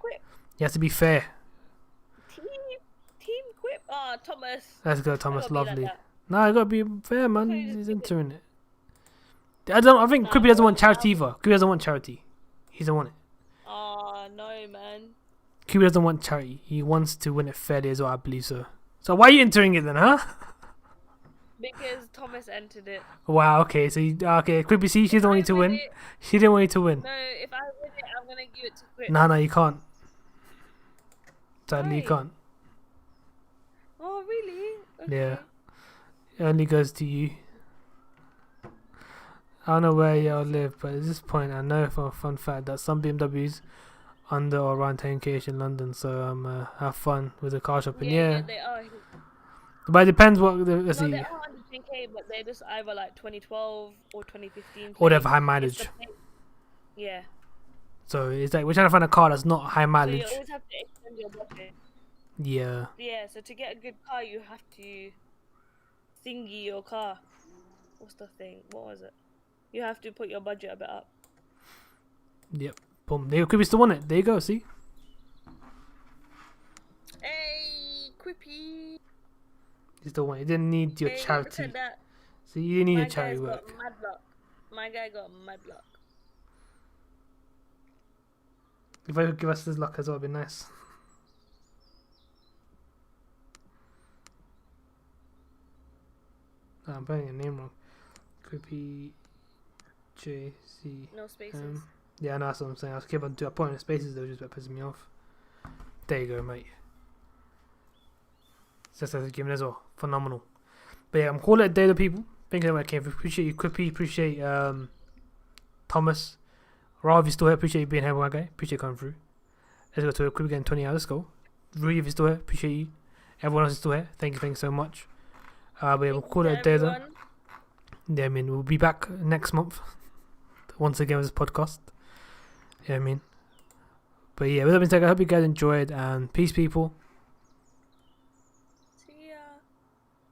You have to be fair. Team Quip. Ah, Thomas. Let's go, Thomas. Gotta be like Lovely. that. Nah, you gotta be fair, man. Okay, He's just entering it. I think Nah, Creepy doesn't want nah. charity either. Creepy doesn't want charity. He doesn't want it. Oh no, man. Creepy doesn't want charity. He wants to win it fairly as well, I believe so. So why are you entering it then, huh? Because Thomas entered it. Wow. Okay. So okay, Creepy. See, she doesn't want you to win. It, She didn't want you to win. no, if I win it, I'm gonna give it to Quip. Nah, you can't. Sadly, you Why? can't. Oh really? Okay. Yeah. It only goes to you. I don't know where y'all live, but at this point, I know for a fun fact that some BMWs under or around 10k in London. So have fun with the car shopping. Yeah. they are. But it depends what. Let's No, see. they are under 10k, but they're just either like 2012 or 2015. Or they have high It's mileage. the plate. Yeah. So it's like we're trying to find a car that's not high So mileage. you always have to extend your budget. Yeah. Yeah. So to get a good car, you have to thingy your car. What's the thing? What was it? You have to put your budget a bit up. Yep. Boom. There could be still on it. There you go. See. Hey, Quippy. You still want it. You didn't need your Hey, look charity. at that. See, you didn't need My your charity guy's work. got mad luck. My guy got mad luck. If I could give us this luck as well, it'd be nice. Oh, I'm putting your name wrong. Creepy JC. No spaces. Yeah, no, that's what I'm saying. I was keep on putting the spaces though, just pissing me off. There you go, mate. Just as a given as well. Phenomenal. But yeah, I'm calling it a day to people. Thank you so much, Kev. Appreciate you, Quippy. Appreciate Thomas. Rav, if you're still here, appreciate you being here, my guy. Appreciate you coming through. Let's go to a Quippy getting 20 hours. Let's go. Rui, if you're still here, appreciate you. Everyone else is still here. Thank you so much. But yeah, we'll call it a day though. Yeah, I mean, we'll be back next month. Once again with this podcast. Yeah, I mean. But yeah, with that being said, I hope you guys enjoyed. And peace, people.